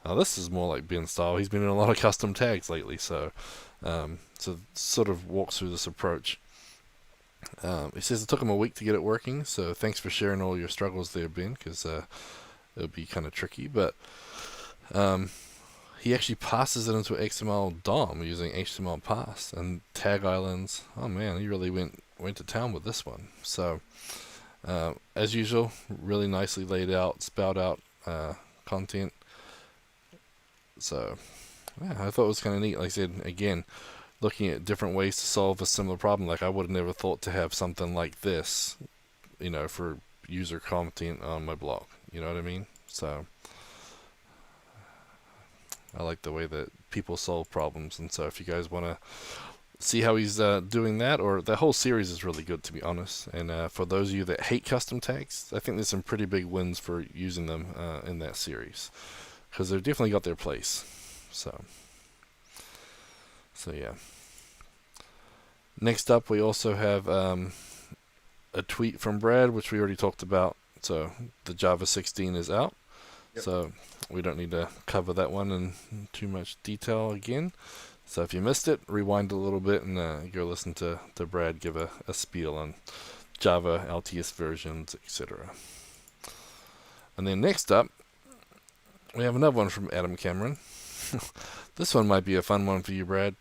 Now this is more like Ben's style. He's been in a lot of custom tags lately, so sort of walks through this approach. He says it took him a week to get it working, so thanks for sharing all your struggles there, Ben, because it would be kind of tricky. But he actually passes it into XML DOM using HTML pass and tag islands. Oh man, he really went to town with this one. So As usual, really nicely laid out, spelled out content. So yeah, I thought it was kind of neat. Like I said, again, looking at different ways to solve a similar problem. Like I would have never thought to have something like this, for user content on my blog. You know what I mean? So I like the way that people solve problems. And so if you guys want to see how he's doing that, or the whole series is really good, to be honest. And for those of you that hate custom tags, I think there's some pretty big wins for using them in that series, because they've definitely got their place. So yeah. Next up, we also have a tweet from Brad, which we already talked about. So the Java 16 is out. Yep. So we don't need to cover that one in too much detail again. So if you missed it, rewind a little bit and go listen to Brad give a spiel on Java, LTS versions, etc. And then next up, we have another one from Adam Cameron. This one might be a fun one for you, Brad,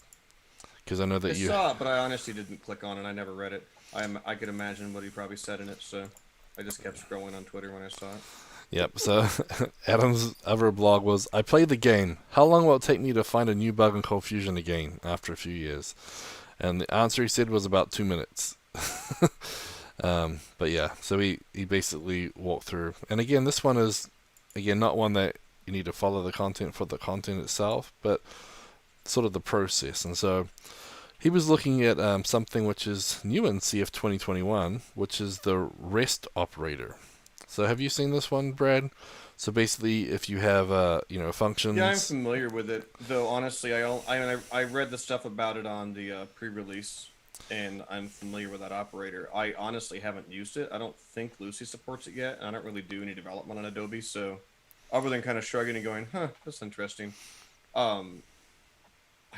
because I know that I saw it, but I honestly didn't click on it. I never read it. I could imagine what he probably said in it, so I just kept scrolling on Twitter when I saw it. Yep, so Adam's other blog was, I played the game. How long will it take me to find a new bug in ColdFusion again after a few years? And the answer he said was about 2 minutes. But yeah, so he basically walked through. And again, this one is, again, not one that you need to follow the content for the content itself, but sort of the process. And so he was looking at something which is new in CF 2021, which is the REST operator. So have you seen this one, Brad? So basically, if you have functions. Yeah, I'm familiar with it. Though honestly, I read the stuff about it on the pre-release, and I'm familiar with that operator. I honestly haven't used it. I don't think Lucee supports it yet, and I don't really do any development on Adobe. So, other than kind of shrugging and going, "Huh, that's interesting," I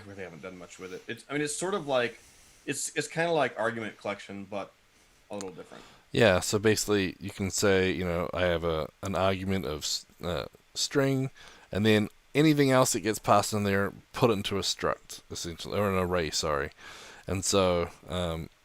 really haven't done much with it. It's sort of like, it's kind of like argument collection, but a little different. Yeah, so basically you can say, I have an argument of string, and then anything else that gets passed in there, put it into a struct, essentially, or an array, sorry. And so,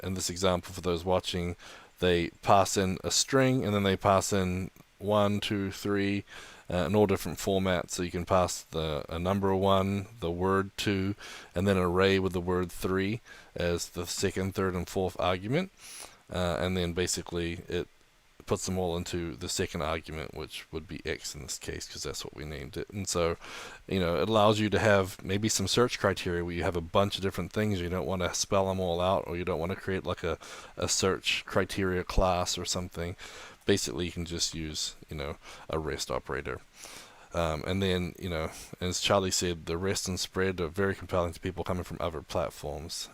in this example, for those watching, they pass in a string, and then they pass in 1, 2, 3, in all different formats. So you can pass a number 1, the word 2, and then an array with the word 3 as the second, third, and fourth argument. And then basically it puts them all into the second argument, which would be X in this case, because that's what we named it. And so, it allows you to have maybe some search criteria where you have a bunch of different things. You don't want to spell them all out, or you don't want to create like a search criteria class or something. Basically, you can just use, a REST operator. And then, as Charlie said, the REST and spread are very compelling to people coming from other platforms.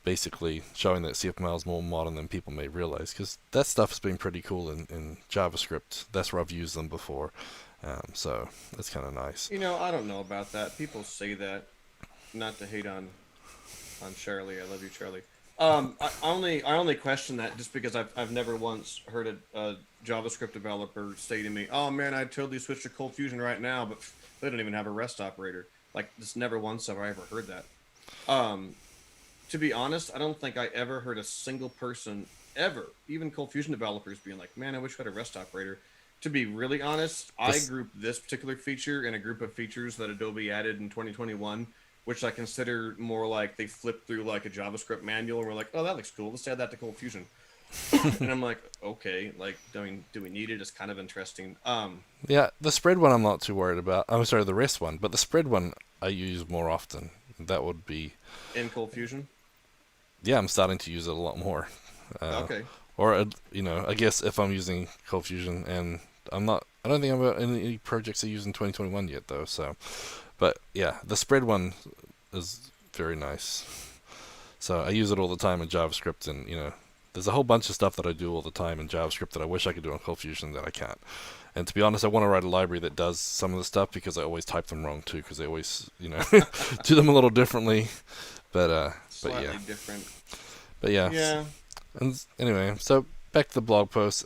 Basically showing that CFML is more modern than people may realize, because that stuff has been pretty cool in JavaScript. That's where I've used them before, so that's kind of nice. I don't know about that. People say that, not to hate on Charlie. I love you, Charlie. I only question that just because I've never once heard a JavaScript developer say to me, "Oh man, I'd totally switch to ColdFusion right now," but they don't even have a REST operator. Like, just never once have I ever heard that. To be honest, I don't think I ever heard a single person ever, even ColdFusion developers, being like, "Man, I wish we had a REST operator." To be really honest, I grouped this particular feature in a group of features that Adobe added in 2021, which I consider more like they flipped through like a JavaScript manual and were like, "Oh, that looks cool. Let's add that to ColdFusion." And I'm like, okay, like, do we need it? It's kind of interesting. Yeah, the spread one I'm not too worried about. I'm sorry, the REST one, but the spread one I use more often. That would be in ColdFusion. Yeah, I'm starting to use it a lot more. Okay. Or I guess if I'm using ColdFusion, and I don't think I'm about any projects I use in 2021 yet though. So, but yeah, the spread one is very nice. So I use it all the time in JavaScript, and there's a whole bunch of stuff that I do all the time in JavaScript that I wish I could do on ColdFusion that I can't. And to be honest, I want to write a library that does some of the stuff, because I always type them wrong too, because they always do them a little differently. But Slightly yeah, different. But yeah. Yeah. And anyway, so back to the blog post.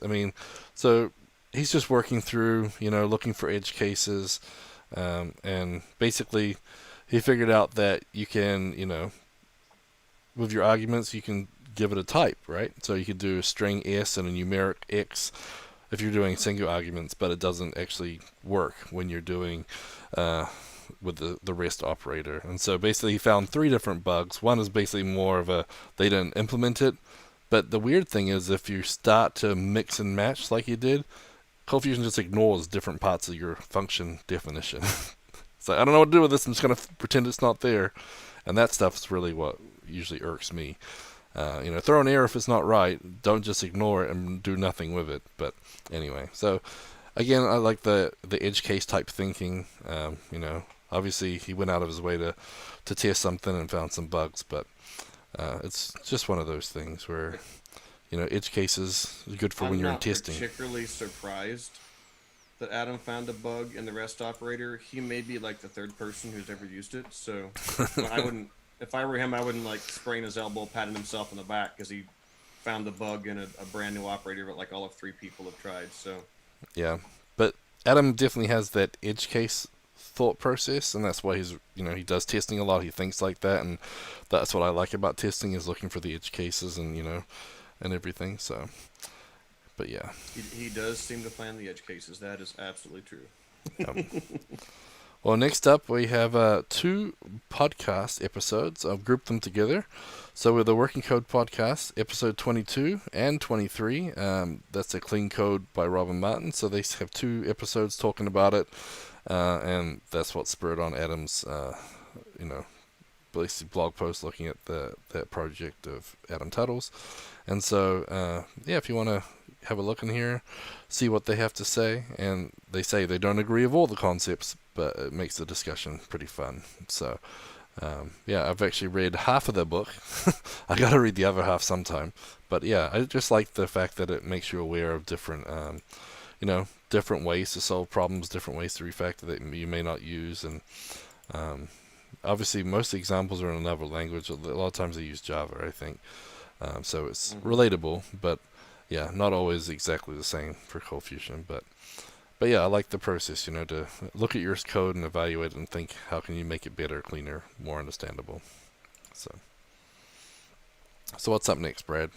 So he's just working through, looking for edge cases, and basically he figured out that you can, with your arguments, you can give it a type, right? So you could do a string S and a numeric X if you're doing single arguments, but it doesn't actually work when you're doing with the rest operator. And so basically he found 3 different bugs. One is basically more of a, they didn't implement it. But the weird thing is if you start to mix and match like you did, ColdFusion just ignores different parts of your function definition. So I don't know what to do with this. I'm just going to pretend it's not there. And that stuff's really what usually irks me. Throw an error if it's not right. Don't just ignore it and do nothing with it. But anyway, so again, I like the edge case type thinking. Obviously he went out of his way to test something and found some bugs, but it's just one of those things where edge cases are good for when you're in testing. I'm not particularly surprised that Adam found a bug in the REST operator. He may be like the 3rd person who's ever used it, so I wouldn't. If I were him, I wouldn't like spraying his elbow, patting himself in the back because he found the bug in a brand new operator that like all of 3 people have tried. So yeah, but Adam definitely has that edge case thought process, and that's why he's he does testing a lot. He thinks like that, and that's what I like about testing, is looking for the edge cases and and everything. So, but yeah, he does seem to plan the edge cases. That is absolutely true. Well, next up we have 2 podcast episodes. I've grouped them together. So with the Working Code podcast, episode 22 and 23, that's a clean code by Robin Martin. So they have 2 episodes talking about it, and that's what spurred on Adam's, basically blog post looking at that project of Adam Tuttle's. And so, if you want to have a look in here, see what they have to say, and they say they don't agree with all the concepts, but it makes the discussion pretty fun. So, I've actually read half of their book. I got to read the other half sometime. But yeah, I just like the fact that it makes you aware of different, different ways to solve problems, different ways to refactor that you may not use. And obviously, most of the examples are in another language. A lot of times they use Java, I think. So it's relatable, but yeah, not always exactly the same for ColdFusion. But yeah, I like the process, to look at your code and evaluate it and think, how can you make it better, cleaner, more understandable. So what's up next, Brad?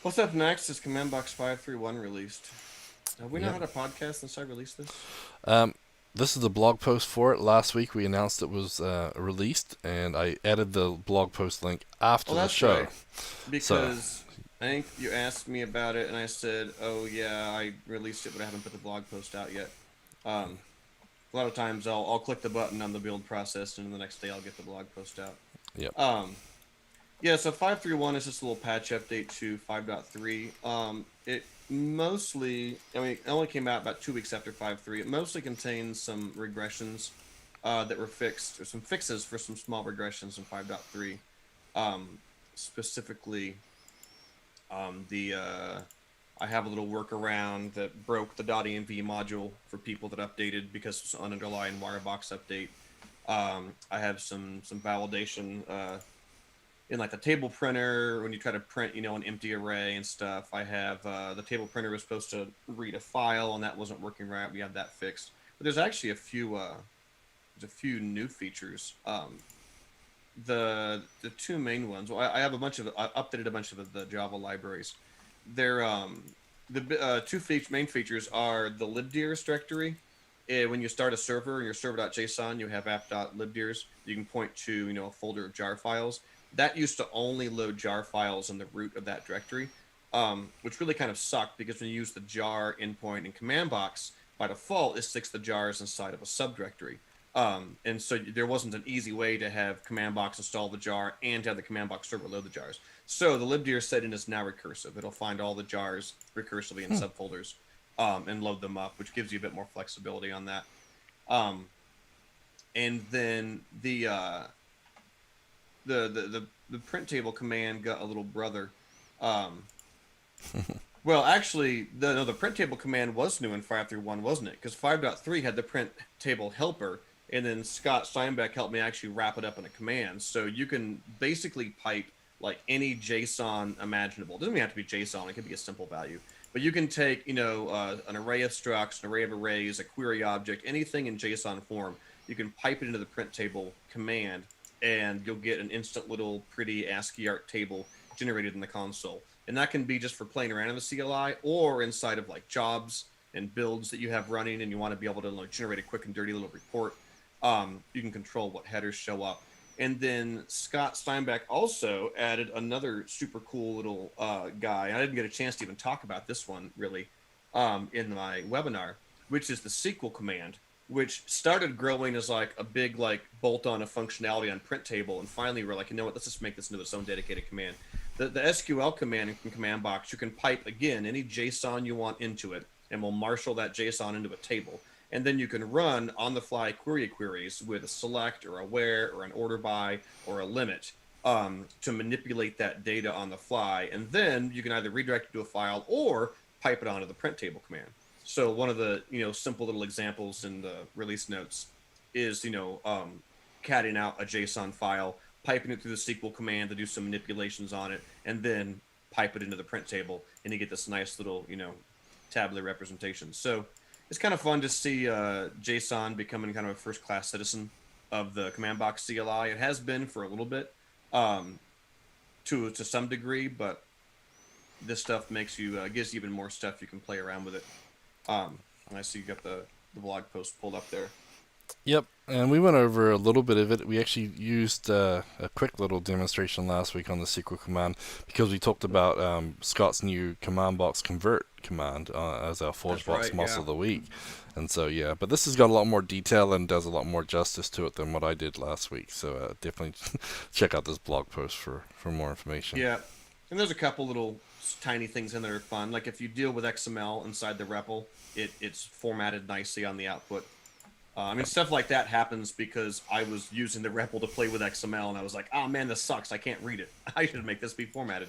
What's up next is CommandBox 5.3.1 released. Have we not had a podcast since I released this? This is the blog post for it. Last week we announced it was released, and I added the blog post link after the show. Right. Because I think you asked me about it, and I said, oh yeah, I released it, but I haven't put the blog post out yet. A lot of times I'll click the button on the build process, and the next day I'll get the blog post out. Yep. So 5.3.1 is just a little patch update to 5.3. It mostly, it only came out about 2 weeks after 5.3. It mostly contains some regressions that were fixed, or some fixes for some small regressions in 5.3. Specifically, I have a little workaround that broke the .env module for people that updated because it's an underlying Wirebox update. I have some validation in like the table printer when you try to print, an empty array and stuff. I have the table printer was supposed to read a file and that wasn't working right. We have that fixed. But there's actually a few new features. The 2 main ones. Well, I have I updated a bunch of the Java libraries. They're the 2 main features are the libdirs directory. When you start a server in your server.json, you have app.libdirs. You can point to a folder of jar files. That used to only load jar files in the root of that directory, which really kind of sucked because when you use the jar endpoint in CommandBox, by default, it sticks the jars inside of a subdirectory. And so there wasn't an easy way to have CommandBox install the jar and to have the CommandBox server load the jars. So the libdir setting is now recursive. It'll find all the jars recursively in subfolders and load them up, which gives you a bit more flexibility on that. And then the print table command got a little brother. Well, actually, the print table command was new in 5.3.1, wasn't it? Because 5.3 had the print table helper, and then Scott Steinbeck helped me actually wrap it up in a command. So you can basically pipe like any JSON imaginable. It doesn't even have to be JSON. It could be a simple value. But you can take, an array of structs, an array of arrays, a query object, anything in JSON form. You can pipe it into the print table command and you'll get an instant little pretty ASCII art table generated in the console. And that can be just for playing around in the CLI or inside of like jobs and builds that you have running and you want to be able to like, generate a quick and dirty little report. You can control what headers show up. And then Scott Steinbeck also added another super cool little guy. I didn't get a chance to even talk about this one really in my webinar, which is the Sql command, which started growing as like a big like bolt-on of functionality on print table, and finally we're like, you know what, let's just make this into its own dedicated command. The SQL command in CommandBox, you can pipe again any JSON you want into it, and we'll marshal that JSON into a table. And then you can run on-the-fly queries with a select or a where or an order by or a limit to manipulate that data on the fly. And then you can either redirect it to a file or pipe it onto the print table command. So one of the simple little examples in the release notes is catting out a JSON file, piping it through the Sql command to do some manipulations on it, and then pipe it into the print table, and you get this nice little tabular representation. So it's kind of fun to see JSON becoming kind of a first-class citizen of the CommandBox CLI. It has been for a little bit, to some degree, but this stuff makes you gives you even more stuff you can play around with it. And I see you got the blog post pulled up there. Yep, and we went over a little bit of it. We actually used a quick little demonstration last week on the Sql command because we talked about Scott's new CommandBox convert command as our ForgeBox muscle of the week. And so, yeah, but this has got a lot more detail and does a lot more justice to it than what I did last week. So definitely check out this blog post for more information. Yeah, and there's a couple little tiny things in there that are fun. Like if you deal with XML inside the REPL, it's formatted nicely on the output. I mean, stuff like that happens because I was using the REPL to play with XML, and I was like, oh man, this sucks. I can't read it. I should make this be formatted.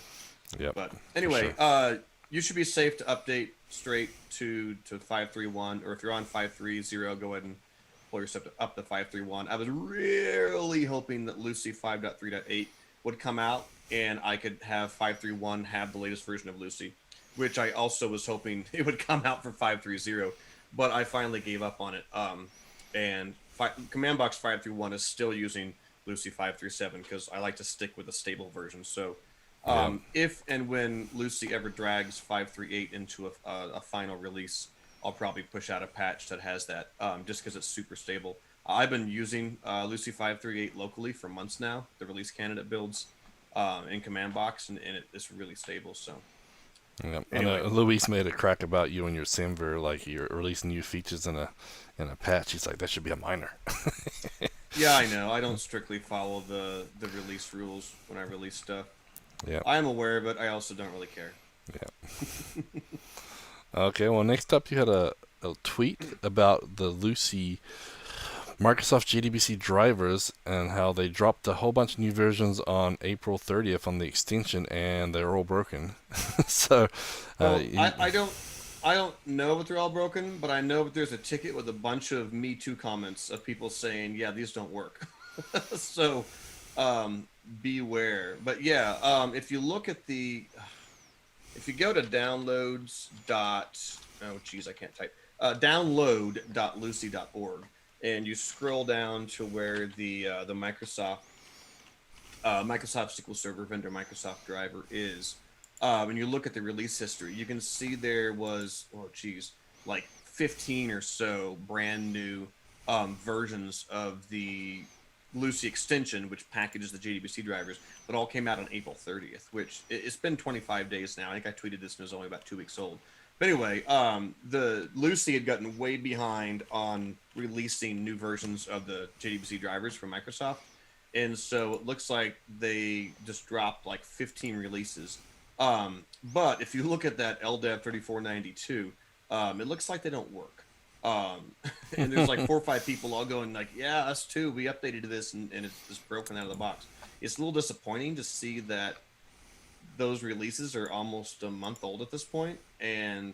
Yep. But anyway, sure. You should be safe to update straight to 5.3.1, or if you're on 5.3.0, go ahead and pull your stuff up to 5.3.1. I was really hoping that Lucee 5.3.8 would come out, and I could have 5.3.1 have the latest version of Lucee, which I also was hoping it would come out for 5.3.0, but I finally gave up on it. And CommandBox 5.3.1 is still using Lucee 5.3.7 because I like to stick with a stable version. So if and when Lucee ever drags 5.3.8 into a final release, I'll probably push out a patch that has that just because it's super stable. I've been using Lucee 5.3.8 locally for months now, the release candidate builds in CommandBox, and it's really stable. So. Yep. Anyway. Luis made a crack about you and your Simver, like you're releasing new features in a patch. He's like, that should be a minor. Yeah, I know. I don't strictly follow the release rules when I release stuff. Yeah, I am aware of it. I also don't really care. Yeah. Okay. Well, next up, you had a tweet about the Lucee Microsoft Jdbc drivers and how they dropped a whole bunch of new versions on April 30th on the extension, and they're all broken. So, well, I don't know if they're all broken, but I know that there's a ticket with a bunch of Me Too comments of people saying, "Yeah, these don't work." So, beware. But yeah, if you look at if you go to downloads. Oh, geez, I can't type. Download.lucee.org. And you scroll down to where the Microsoft SQL Server vendor Microsoft driver is, and you look at the release history, you can see there was like 15 or so brand new versions of the Lucee extension, which packages the Jdbc drivers, that all came out on April 30th. Which it's been 25 days now. I think I tweeted this and it was only about 2 weeks old. But anyway, the Lucee had gotten way behind on releasing new versions of the Jdbc drivers from Microsoft. And so it looks like they just dropped like 15 releases. But if you look at that LDAV 3492, it looks like they don't work. And there's like 4 or 5 people all going like, yeah, us too. We updated this and it's just broken out of the box. It's a little disappointing to see that those releases are almost a month old at this point, and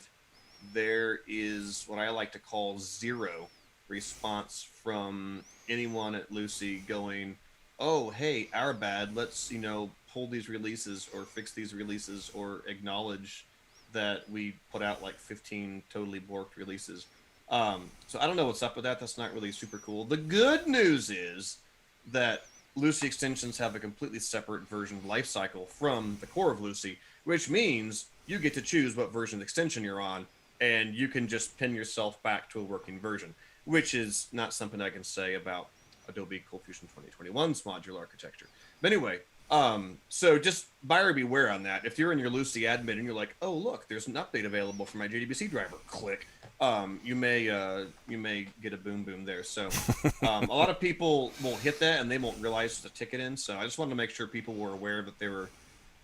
there is what I like to call zero response from anyone at Lucee going, oh, hey, our bad, let's pull these releases or fix these releases or acknowledge that we put out like 15 totally borked releases. So I don't know what's up with that. That's not really super cool. The good news is that Lucee extensions have a completely separate version lifecycle from the core of Lucee, which means you get to choose what version of extension you're on, and you can just pin yourself back to a working version, which is not something I can say about Adobe ColdFusion 2021's modular architecture. But anyway, so just buyer beware on that. If you're in your Lucee admin and you're like, oh look, there's an update available for my Jdbc driver, click. You may get a boom there. So a lot of people won't hit that and they won't realize there's a ticket in. So I just wanted to make sure people were aware that there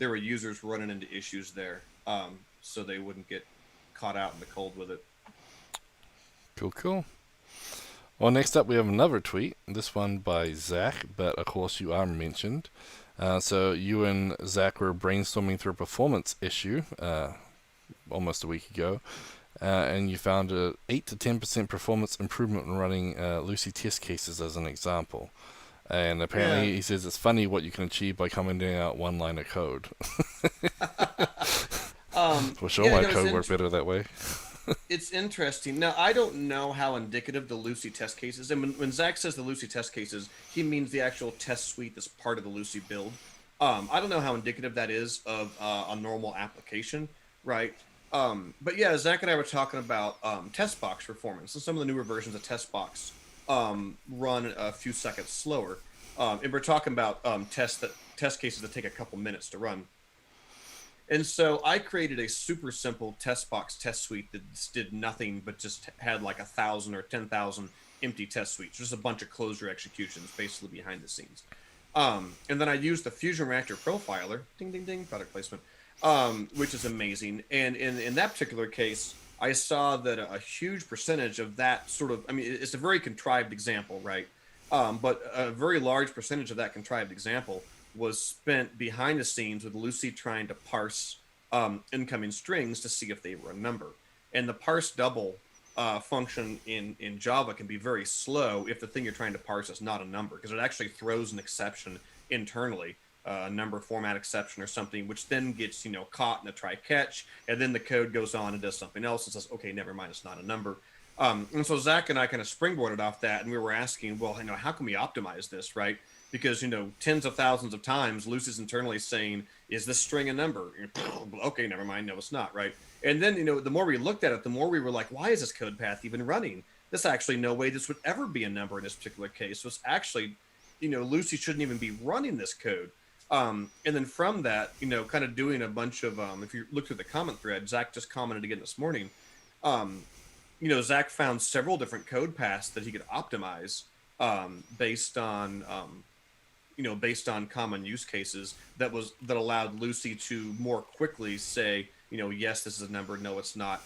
were users running into issues there, so they wouldn't get caught out in the cold with it. Cool. Well, next up we have another tweet. This one by Zach, but of course you are mentioned. So you and Zach were brainstorming through a performance issue almost a week ago. And you found a 8 to 10% performance improvement when running Lucee test cases as an example. And apparently he says it's funny what you can achieve by commenting out one line of code. For sure, my code worked better that way. It's interesting. Now, I don't know how indicative the Lucee test cases, and when Zach says the Lucee test cases, he means the actual test suite that's part of the Lucee build. I don't know how indicative that is of a normal application, right? But yeah, Zach and I were talking about TextBox performance. So some of the newer versions of TextBox run a few seconds slower, and we're talking about test cases that take a couple minutes to run. And so I created a super simple TextBox test suite that did nothing but just had like 1,000 or 10,000 empty test suites, just a bunch of closure executions basically behind the scenes. And then I used the Fusion Reactor profiler, ding, ding, ding, product placement, which is amazing. And in that particular case, I saw that a huge percentage of that sort of, I mean, it's a very contrived example, right? But a very large percentage of that contrived example was spent behind the scenes with Lucee trying to parse incoming strings to see if they were a number. And the parse double function in Java can be very slow if the thing you're trying to parse is not a number, because it actually throws an exception internally, a number format exception or something, which then gets, caught in a try catch, and then the code goes on and does something else and says, okay, never mind, it's not a number. And so Zach and I kind of springboarded off that, and we were asking, well, how can we optimize this, right? Because, tens of thousands of times, Lucee's internally saying, is this string a number? Okay, never mind. No, it's not, right? And then, the more we looked at it, the more we were like, why is this code path even running? There's actually no way this would ever be a number in this particular case. So it's actually, Lucee shouldn't even be running this code. And then from that, kind of doing a bunch of, if you look through the comment thread, Zach just commented again this morning, Zach found several different code paths that he could optimize based on common use cases that allowed Lucee to more quickly say, yes, this is a number, no, it's not,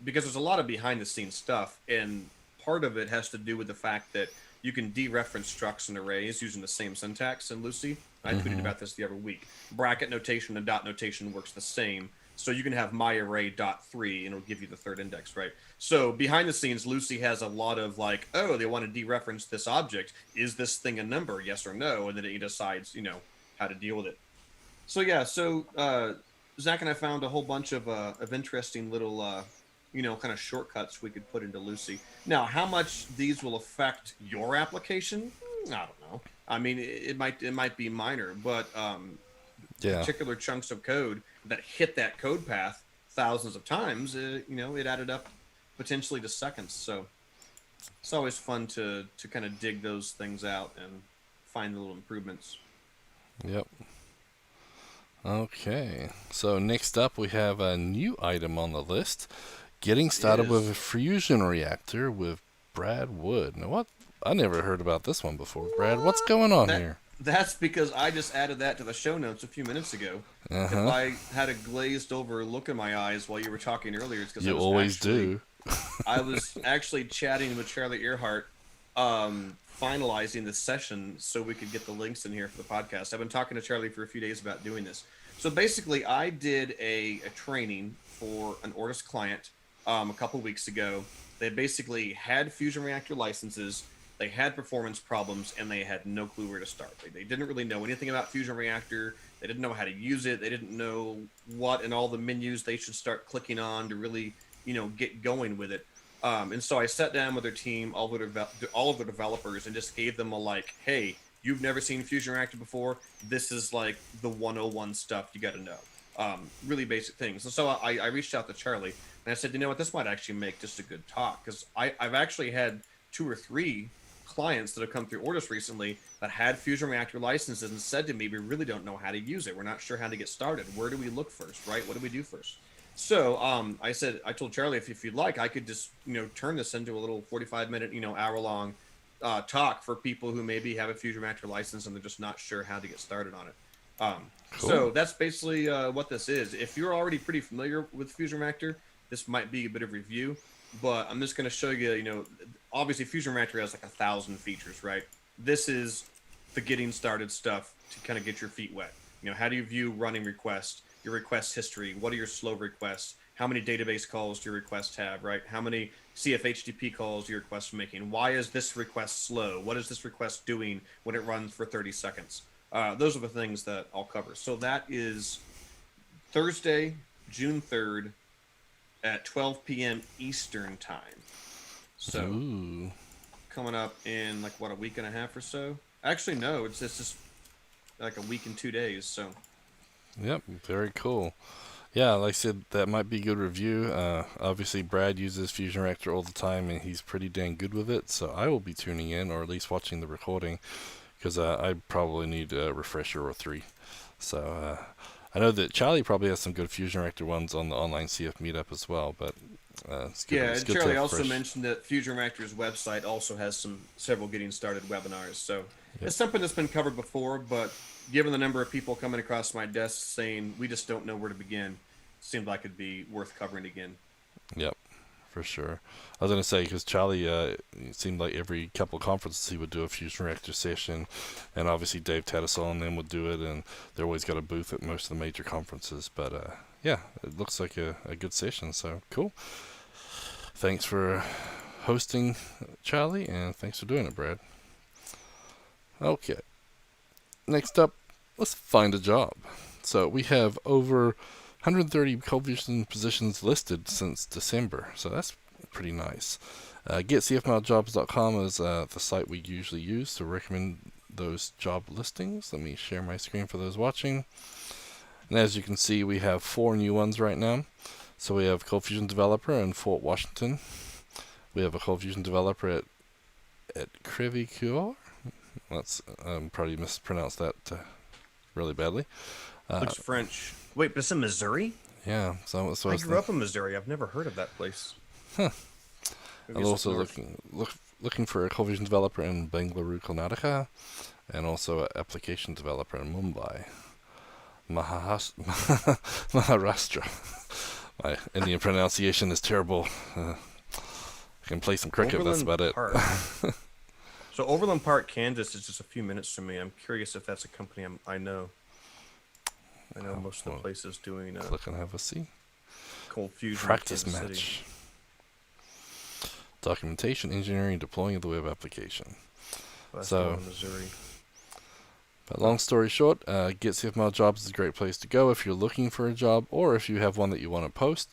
because there's a lot of behind the scenes stuff, and part of it has to do with the fact that you can dereference structs and arrays using the same syntax in Lucee. I tweeted about this the other week. Bracket notation and dot notation works the same. So you can have myArray.3 and it'll give you the third index, right? So behind the scenes, Lucee has a lot of like, oh, they want to dereference this object. Is this thing a number? Yes or no? And then it decides, how to deal with it. So yeah, Zach and I found a whole bunch of interesting little, kind of shortcuts we could put into Lucee. Now, how much these will affect your application? I don't know. I mean, it might be minor, but particular chunks of code that hit that code path thousands of times, it added up potentially to seconds. So it's always fun to kind of dig those things out and find the little improvements. Yep. Okay. So next up, we have a new item on the list. Getting started with a fusion reactor with Brad Wood. Now, what? I never heard about this one before. Brad, what's going on here? That's because I just added that to the show notes a few minutes ago. If I had a glazed over look in my eyes while you were talking earlier, it's because you always do. I was actually chatting with Charlie Earhart, finalizing the session so we could get the links in here for the podcast. I've been talking to Charlie for a few days about doing this. So basically, I did a training for an Ortus client a couple weeks ago. They basically had Fusion Reactor licenses. They had performance problems, and they had no clue where to start. They didn't really know anything about Fusion Reactor. They didn't know how to use it. They didn't know what in all the menus they should start clicking on to really, get going with it. And so I sat down with their team, all of their developers, and just gave them a hey, you've never seen Fusion Reactor before, this is like the 101 stuff you got to know. Really basic things. And so I reached out to Charlie and I said, you know what, this might actually make just a good talk, because I've actually had 2 or 3 clients that have come through Ortus recently that had Fusion Reactor licenses and said to me, we really don't know how to use it. We're not sure how to get started. Where do we look first, right? What do we do first? So I told Charlie, if you'd like, I could just, turn this into a little 45-minute, hour-long talk for people who maybe have a Fusion Reactor license and they're just not sure how to get started on it. Cool. So that's basically what this is. If you're already pretty familiar with Fusion Reactor, this might be a bit of review, but I'm just going to show you, obviously Fusion Reactor has like 1,000 features, right? This is the getting started stuff to kind of get your feet wet. How do you view running requests, your request history? What are your slow requests? How many database calls do your requests have, right? How many CFHTTP calls do your requests making? Why is this request slow? What is this request doing when it runs for 30 seconds? Those are the things that I'll cover. So that is Thursday, June 3rd at 12 p.m. Eastern time. So coming up in like, what, a week and a half or so? Actually, no, it's just like a week and 2 days. So. Yep, very cool. Yeah, like I said, that might be a good review. Obviously, Brad uses Fusion Reactor all the time, and he's pretty dang good with it. So I will be tuning in, or at least watching the recording, because I probably need a refresher or 3. So I know that Charlie probably has some good Fusion Reactor ones on the Online CF Meetup as well. But it's good. Yeah, it's and good Charlie to also fresh. mentioned that Fusion Reactor's website also has several getting started webinars. So it's something that's been covered before, but given the number of people coming across my desk saying we just don't know where to begin, it seemed like it'd be worth covering again. Yep, for sure. I was going to say, because Charlie, it seemed like every couple of conferences he would do a Fusion Reactor session, and obviously Dave Tattersall and them would do it, and they're always got a booth at most of the major conferences. But yeah, it looks like a good session, so cool. Thanks for hosting, Charlie, and thanks for doing it, Brad. Okay. Next up, let's find a job. So we have over 130 ColdFusion positions listed since December, so that's pretty nice. GetCFMLJobs.com is the site we usually use to recommend those job listings. Let me share my screen for those watching. And as you can see, we have 4 new ones right now. So we have ColdFusion Developer in Fort Washington. We have a ColdFusion Developer at Crevecoeur. That's probably mispronounced that really badly. Looks French. Wait, but it's in Missouri? Yeah, so I grew up in Missouri. I've never heard of that place. Huh. Maybe I'm it's also up north. looking for a ColdFusion developer in Bangalore, Karnataka, and also an application developer in Mumbai, Maharashtra. My Indian pronunciation is terrible. I can play some cricket, that's about it. So Overland Park, Kansas is just a few minutes from me. I'm curious if that's a company I know. I know most of the places doing Click and have a see. ColdFusion Practice Kansas match. City. Documentation, engineering, deploying of the web application. Well, that's So- down in Missouri. But long story short, Get CFML Jobs is a great place to go if you're looking for a job, or if you have one that you want to post.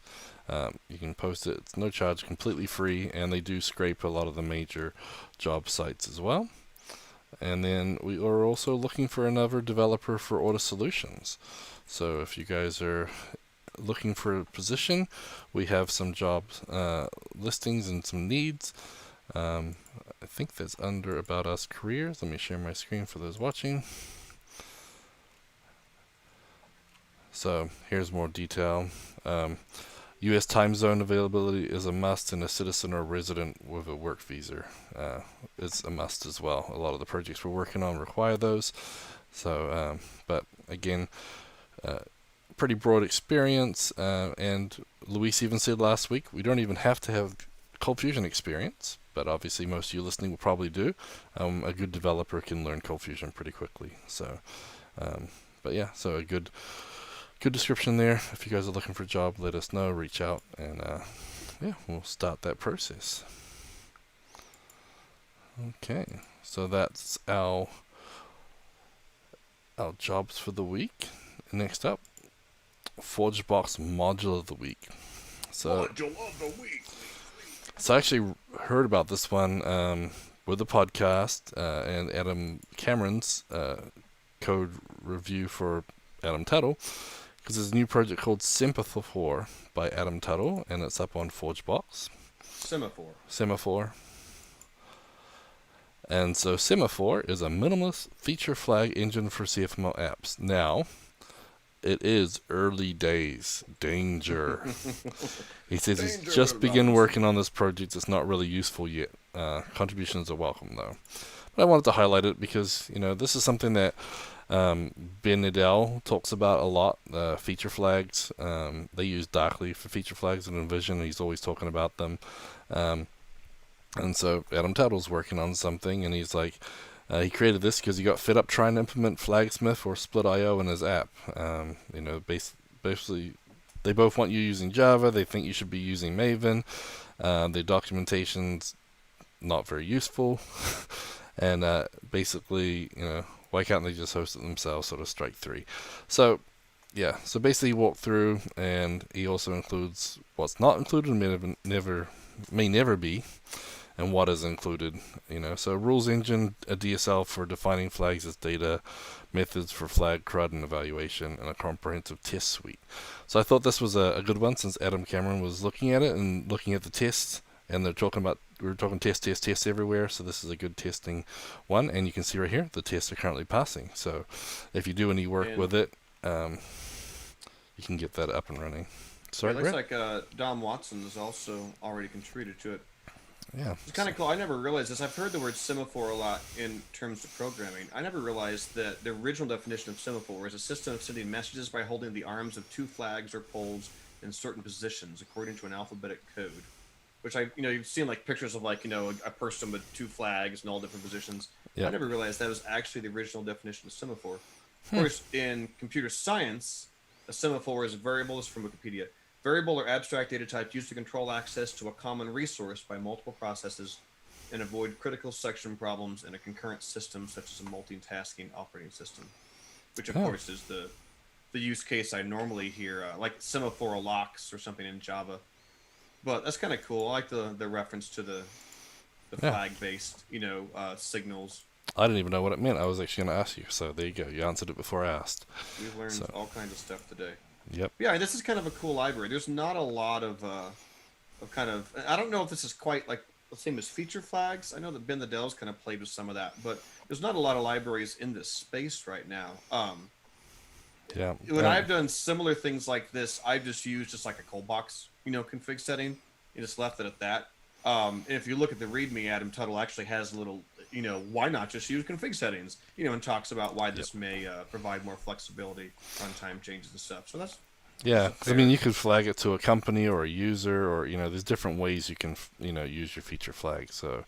You can post it. It's no charge, completely free, and they do scrape a lot of the major job sites as well. And then we are also looking for another developer for Ortus Solutions. So if you guys are looking for a position, we have some job listings and some needs. I think that's under About Us Careers. Let me share my screen for those watching. So here's more detail. U.S. time zone availability is a must, and a citizen or resident with a work visa is a must as well. A lot of the projects we're working on require those. So, but again, pretty broad experience. And Luis even said last week, we don't even have to have ColdFusion experience, but obviously most of you listening will probably do. A good developer can learn ColdFusion pretty quickly. So, but yeah, so a good description there. If you guys are looking for a job, let us know, reach out, and yeah, we'll start that process. Okay, so that's our jobs for the week. Next up, ForgeBox module of the week. So I actually heard about this one with the podcast and Adam Cameron's code review for Adam Tuttle, because there's a new project called Semaphore by Adam Tuttle, and it's up on ForgeBox. Semaphore. And so Semaphore is a minimalist feature flag engine for CFML apps. Now, it is early days. Danger. He says he's just begun working on this project. It's not really useful yet. Contributions are welcome, though. But I wanted to highlight it because, this is something that Ben Nadell talks about a lot, feature flags. They use Darkly for feature flags in Envision. He's always talking about them. And so Adam Tuttle's working on something, and he's like, he created this because he got fed up trying to implement Flagsmith or Split IO in his app. Basically, they both want you using Java. They think you should be using Maven. Their documentation's not very useful. And basically, why can't they just host it themselves, sort of strike three. So, yeah, so basically he walked through, and he also includes what's not included and may never be, and what is included, So rules engine, a DSL for defining flags as data, methods for flag CRUD and evaluation, and a comprehensive test suite. So I thought this was a good one, since Adam Cameron was looking at it and looking at the tests, and we were talking tests everywhere, so this is a good testing one, and you can see right here, the tests are currently passing. So if you do any work with it, you can get that up and running. Sorry, it looks like Dom Watson has also already contributed to it. Yeah. It's kind of cool. I never realized this. I've heard the word semaphore a lot in terms of programming. I never realized that the original definition of semaphore is a system of sending messages by holding the arms of two flags or poles in certain positions according to an alphabetic code. Which you've seen like pictures of a person with two flags in all different positions. Yep. I never realized that was actually the original definition of semaphore. Of course, in computer science, a semaphore is a variable, is from Wikipedia. Variable or abstract data type used to control access to a common resource by multiple processes and avoid critical section problems in a concurrent system such as a multitasking operating system, which of course is the use case I normally hear, like semaphore locks or something in Java. But that's kind of cool. I like the reference to the flag-based, signals. I didn't even know what it meant. I was actually going to ask you, so there you go. You answered it before I asked. We've learned all kinds of stuff today. Yep. Yeah, this is kind of a cool library. There's not a lot of I don't know if this is quite like the same as feature flags. I know that Ben Nadell's kind of played with some of that, but there's not a lot of libraries in this space right now. Yeah. When I've done similar things like this, I've just used like a ColdBox, config setting, and just left it at that. And if you look at the README, Adam Tuttle actually has a little, why not just use config settings, and talks about why this may provide more flexibility, runtime changes and stuff. So that's because you could flag it to a company or a user, or there's different ways you can use your feature flag. So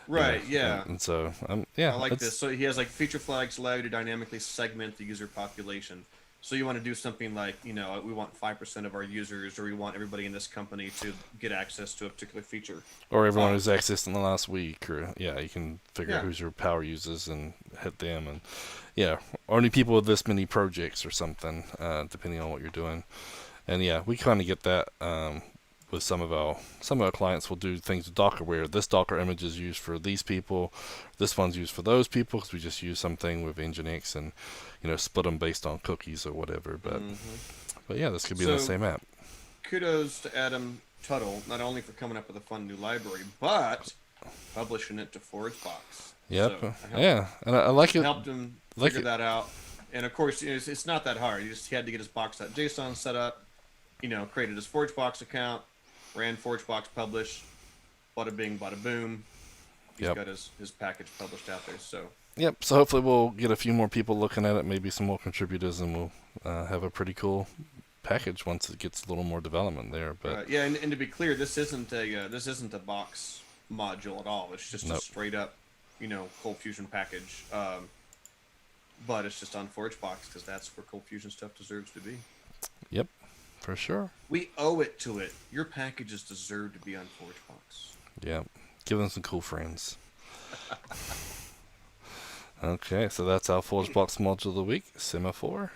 right, and so I like this. So he has like feature flags allow you to dynamically segment the user population. So you want to do something like, we want 5% of our users, or we want everybody in this company to get access to a particular feature. Or everyone who's accessed in the last week, or you can figure out who's your power users and hit them, and only people with this many projects or something, depending on what you're doing. And we kind of get that with some of our clients will do things with Docker where this Docker image is used for these people, this one's used for those people, because we just use something with Nginx and split them based on cookies or whatever. But this could be in the same app. Kudos to Adam Tuttle, not only for coming up with a fun new library, but publishing it to ForgeBox. Yep. So and I like it. Helped him figure that out. And of course, it's not that hard. He had to get his box.json set up, created his ForgeBox account, ran ForgeBox publish, bada bing, bada boom. He's got his package published out there. So so hopefully we'll get a few more people looking at it, maybe some more contributors, and we'll have a pretty cool package once it gets a little more development there. But and to be clear, this isn't a box module at all. It's just a straight up, ColdFusion package. But it's just on ForgeBox because that's where ColdFusion stuff deserves to be. Yep, for sure. We owe it to it. Your packages deserve to be on ForgeBox. Yeah, give them some cool frames. Okay, so that's our ForgeBox module of the week, Semaphore.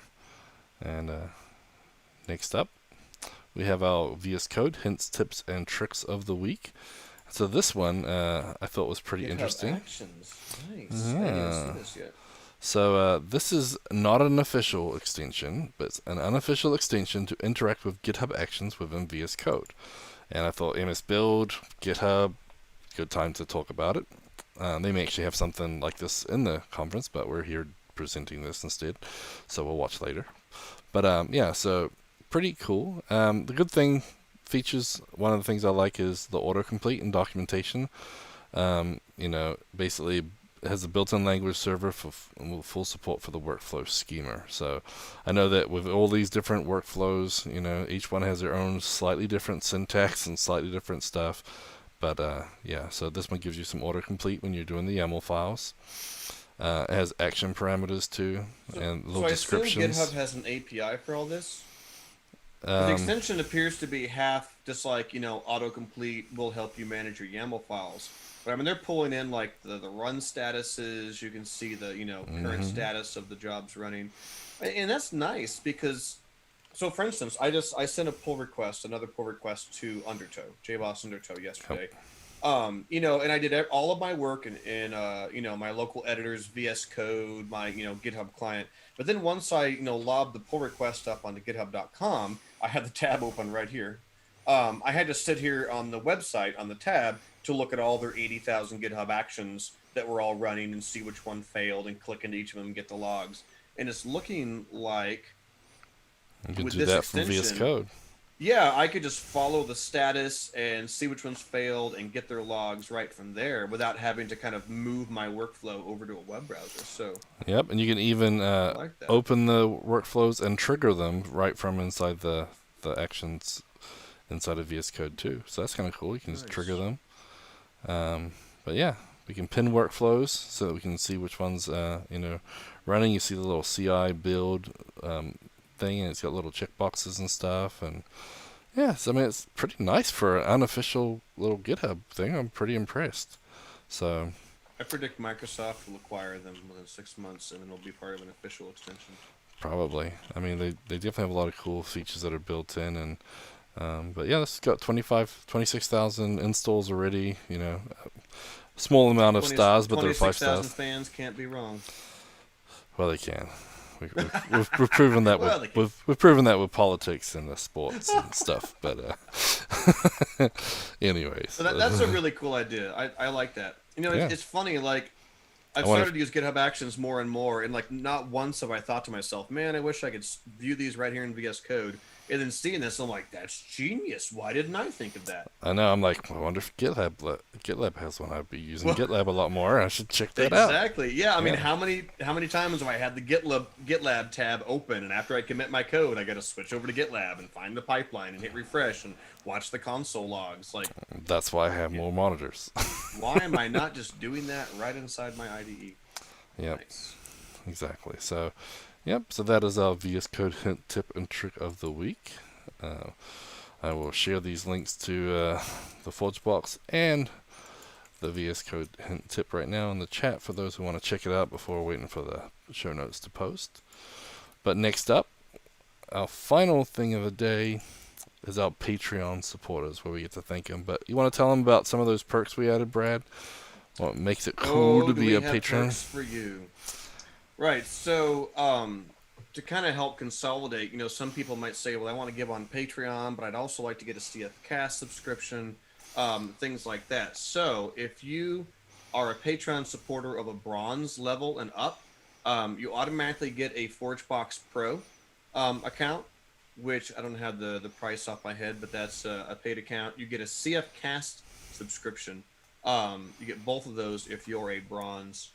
And next up, we have our VS Code hints, tips, and tricks of the week. So this one I thought was pretty GitHub interesting. Actions. Nice. I didn't even see this yet. So this is not an official extension, but it's an unofficial extension to interact with GitHub Actions within VS Code. And I thought MS Build, GitHub, good time to talk about it. They may actually have something like this in the conference, but we're here presenting this instead, so we'll watch later. But yeah, so pretty cool. The good thing, features, one of the things I like is the autocomplete and documentation. Basically it has a built-in language server for full support for the workflow schema. So I know that with all these different workflows, each one has their own slightly different syntax and slightly different stuff. But yeah, so this one gives you some autocomplete when you're doing the YAML files. It has action parameters too, and little descriptions. So I assume GitHub has an API for all this? The extension appears to be half, just like, autocomplete will help you manage your YAML files. But I mean, they're pulling in like the run statuses. You can see the, current status of the jobs running. And that's nice because, so for instance, I sent another pull request to Undertow, JBoss Undertow yesterday. And I did all of my work in my local editors, VS Code, my, GitHub client. But then once I, lobbed the pull request up onto github.com, I had the tab open right here. I had to sit here on the website on the tab to look at all their 80,000 GitHub actions that were all running and see which one failed and click into each of them and get the logs. And it's looking like you can do that from VS Code. Yeah, I could just follow the status and see which ones failed and get their logs right from there without having to kind of move my workflow over to a web browser. So yep, and you can even open the workflows and trigger them right from inside the actions inside of VS Code too. So that's kind of cool. You can just trigger them. But yeah, we can pin workflows so that we can see which ones running. You see the little CI build thing, and it's got little checkboxes and stuff. And yeah, so I mean, it's pretty nice for an unofficial little GitHub thing. I'm pretty impressed. So I predict Microsoft will acquire them within 6 months, and then it'll be part of an official extension. Probably. I mean, they definitely have a lot of cool features that are built in, and but yeah, it's got 26,000 installs already. Small amount of stars, but they're 5 stars. 26,000 fans can't be wrong. Well, they can. We've proven that we've proven that with politics and the sports and stuff. But anyways, so that's a really cool idea. I like that. It's funny. Like I've started to use GitHub Actions more and more, and like not once have I thought to myself, "Man, I wish I could view these right here in VS Code." And then seeing this, I'm like, "That's genius! Why didn't I think of that?" I know. I'm like, I wonder if GitLab has one. I'd be using GitLab a lot more. I should check that out. Exactly. Yeah. I mean, how many times have I had the GitLab tab open, and after I commit my code, I got to switch over to GitLab and find the pipeline and hit refresh and watch the console logs. Like that's why I have more monitors. Why am I not just doing that right inside my IDE? Yep. Nice. Exactly. So. Yep, so that is our VS Code hint, tip, and trick of the week. I will share these links to the ForgeBox and the VS Code hint tip right now in the chat for those who want to check it out before waiting for the show notes to post. But next up, our final thing of the day is our Patreon supporters, where we get to thank them. But you want to tell them about some of those perks we added, Brad? What makes it cool to be a patron? Perks for you. Right. So to kind of help consolidate, some people might say, well, I want to give on Patreon, but I'd also like to get a CFCast subscription, things like that. So if you are a Patreon supporter of a bronze level and up, you automatically get a ForgeBox Pro account, which I don't have the price off my head, but that's a paid account. You get a CFCast subscription. You get both of those if you're a bronze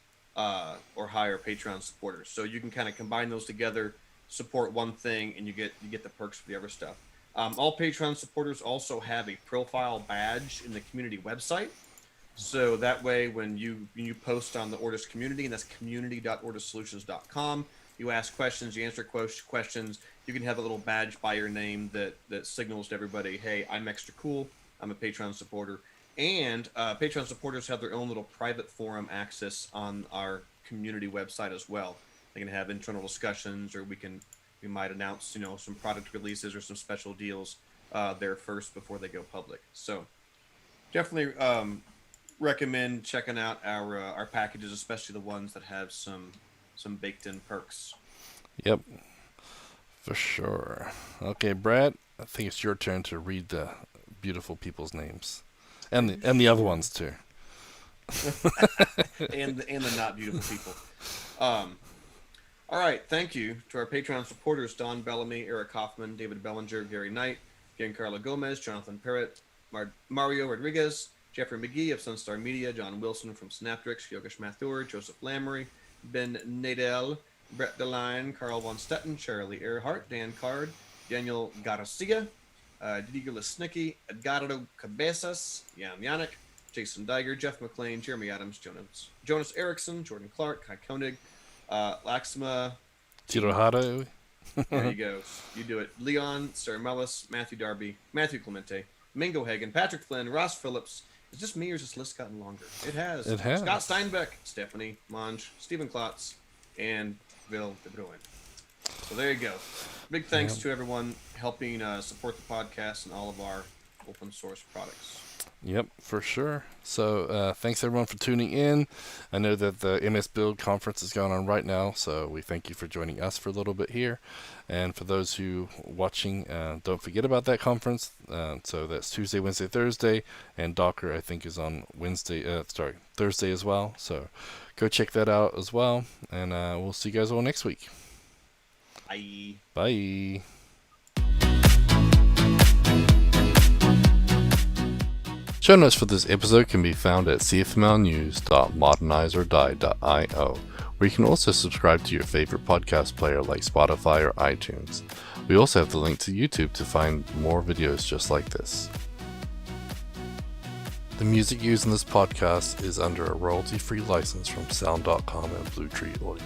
or higher Patreon supporter. So you can kind of combine those together, support one thing, and you get the perks for the other stuff. All Patreon supporters also have a profile badge in the community website. So that way, when you post on the Ortus community, and that's community.ortussolutions.com, you ask questions, you answer questions, you can have a little badge by your name that signals to everybody, hey, I'm extra cool, I'm a Patreon supporter. And Patreon supporters have their own little private forum access on our community website as well. They can have internal discussions, or we might announce, some product releases or some special deals there first before they go public. So Definitely recommend checking out our packages, especially the ones that have some baked in perks. Yep, for sure. Okay, Brad, I think it's your turn to read the beautiful people's names, and the other ones too. and the not beautiful people. All right, thank you to our Patreon supporters: Don Bellamy, Eric Hoffman, David Bellinger, Gary Knight, Giancarlo Gomez, Jonathan Parrott, Mario Rodriguez, Jeffrey McGee of Sunstar Media, John Wilson from Synaptrix, Yogesh Mathur, Joseph Lamry, Ben Nadel, Brett DeLine, Carl Von Stetten, Charlie Earhart, Dan Card, Daniel Garcia, Didier Lesnicki, Edgardo Cabezas, Jan Yannick, Jason Diger, Jeff McLean, Jeremy Adams, Jonas Erickson, Jordan Clark, Kai Koenig, Laxma Tirohado. There you go. You do it. Leon, Sarah Mellis, Matthew Darby, Matthew Clemente, Mingo Hagen, Patrick Flynn, Ross Phillips. Is this me or has this list gotten longer? It has. It has. Scott Steinbeck, Stephanie Monge, Stephen Klotz, and Bill De Bruin. So there you go. Big thanks to everyone helping support the podcast and all of our open source products. Yep, for sure. So thanks everyone for tuning in. I know that the MS Build conference is going on right now, so we thank you for joining us for a little bit here. And for those who watching, don't forget about that conference. So that's Tuesday, Wednesday, Thursday, and Docker I think is on Thursday as well. So go check that out as well, and we'll see you guys all next week. Bye. Bye. Show notes for this episode can be found at cfmlnews.modernizeordie.io, where you can also subscribe to your favorite podcast player like Spotify or iTunes. We also have the link to YouTube to find more videos just like this. The music used in this podcast is under a royalty-free license from Sound.com and Blue Tree Audio.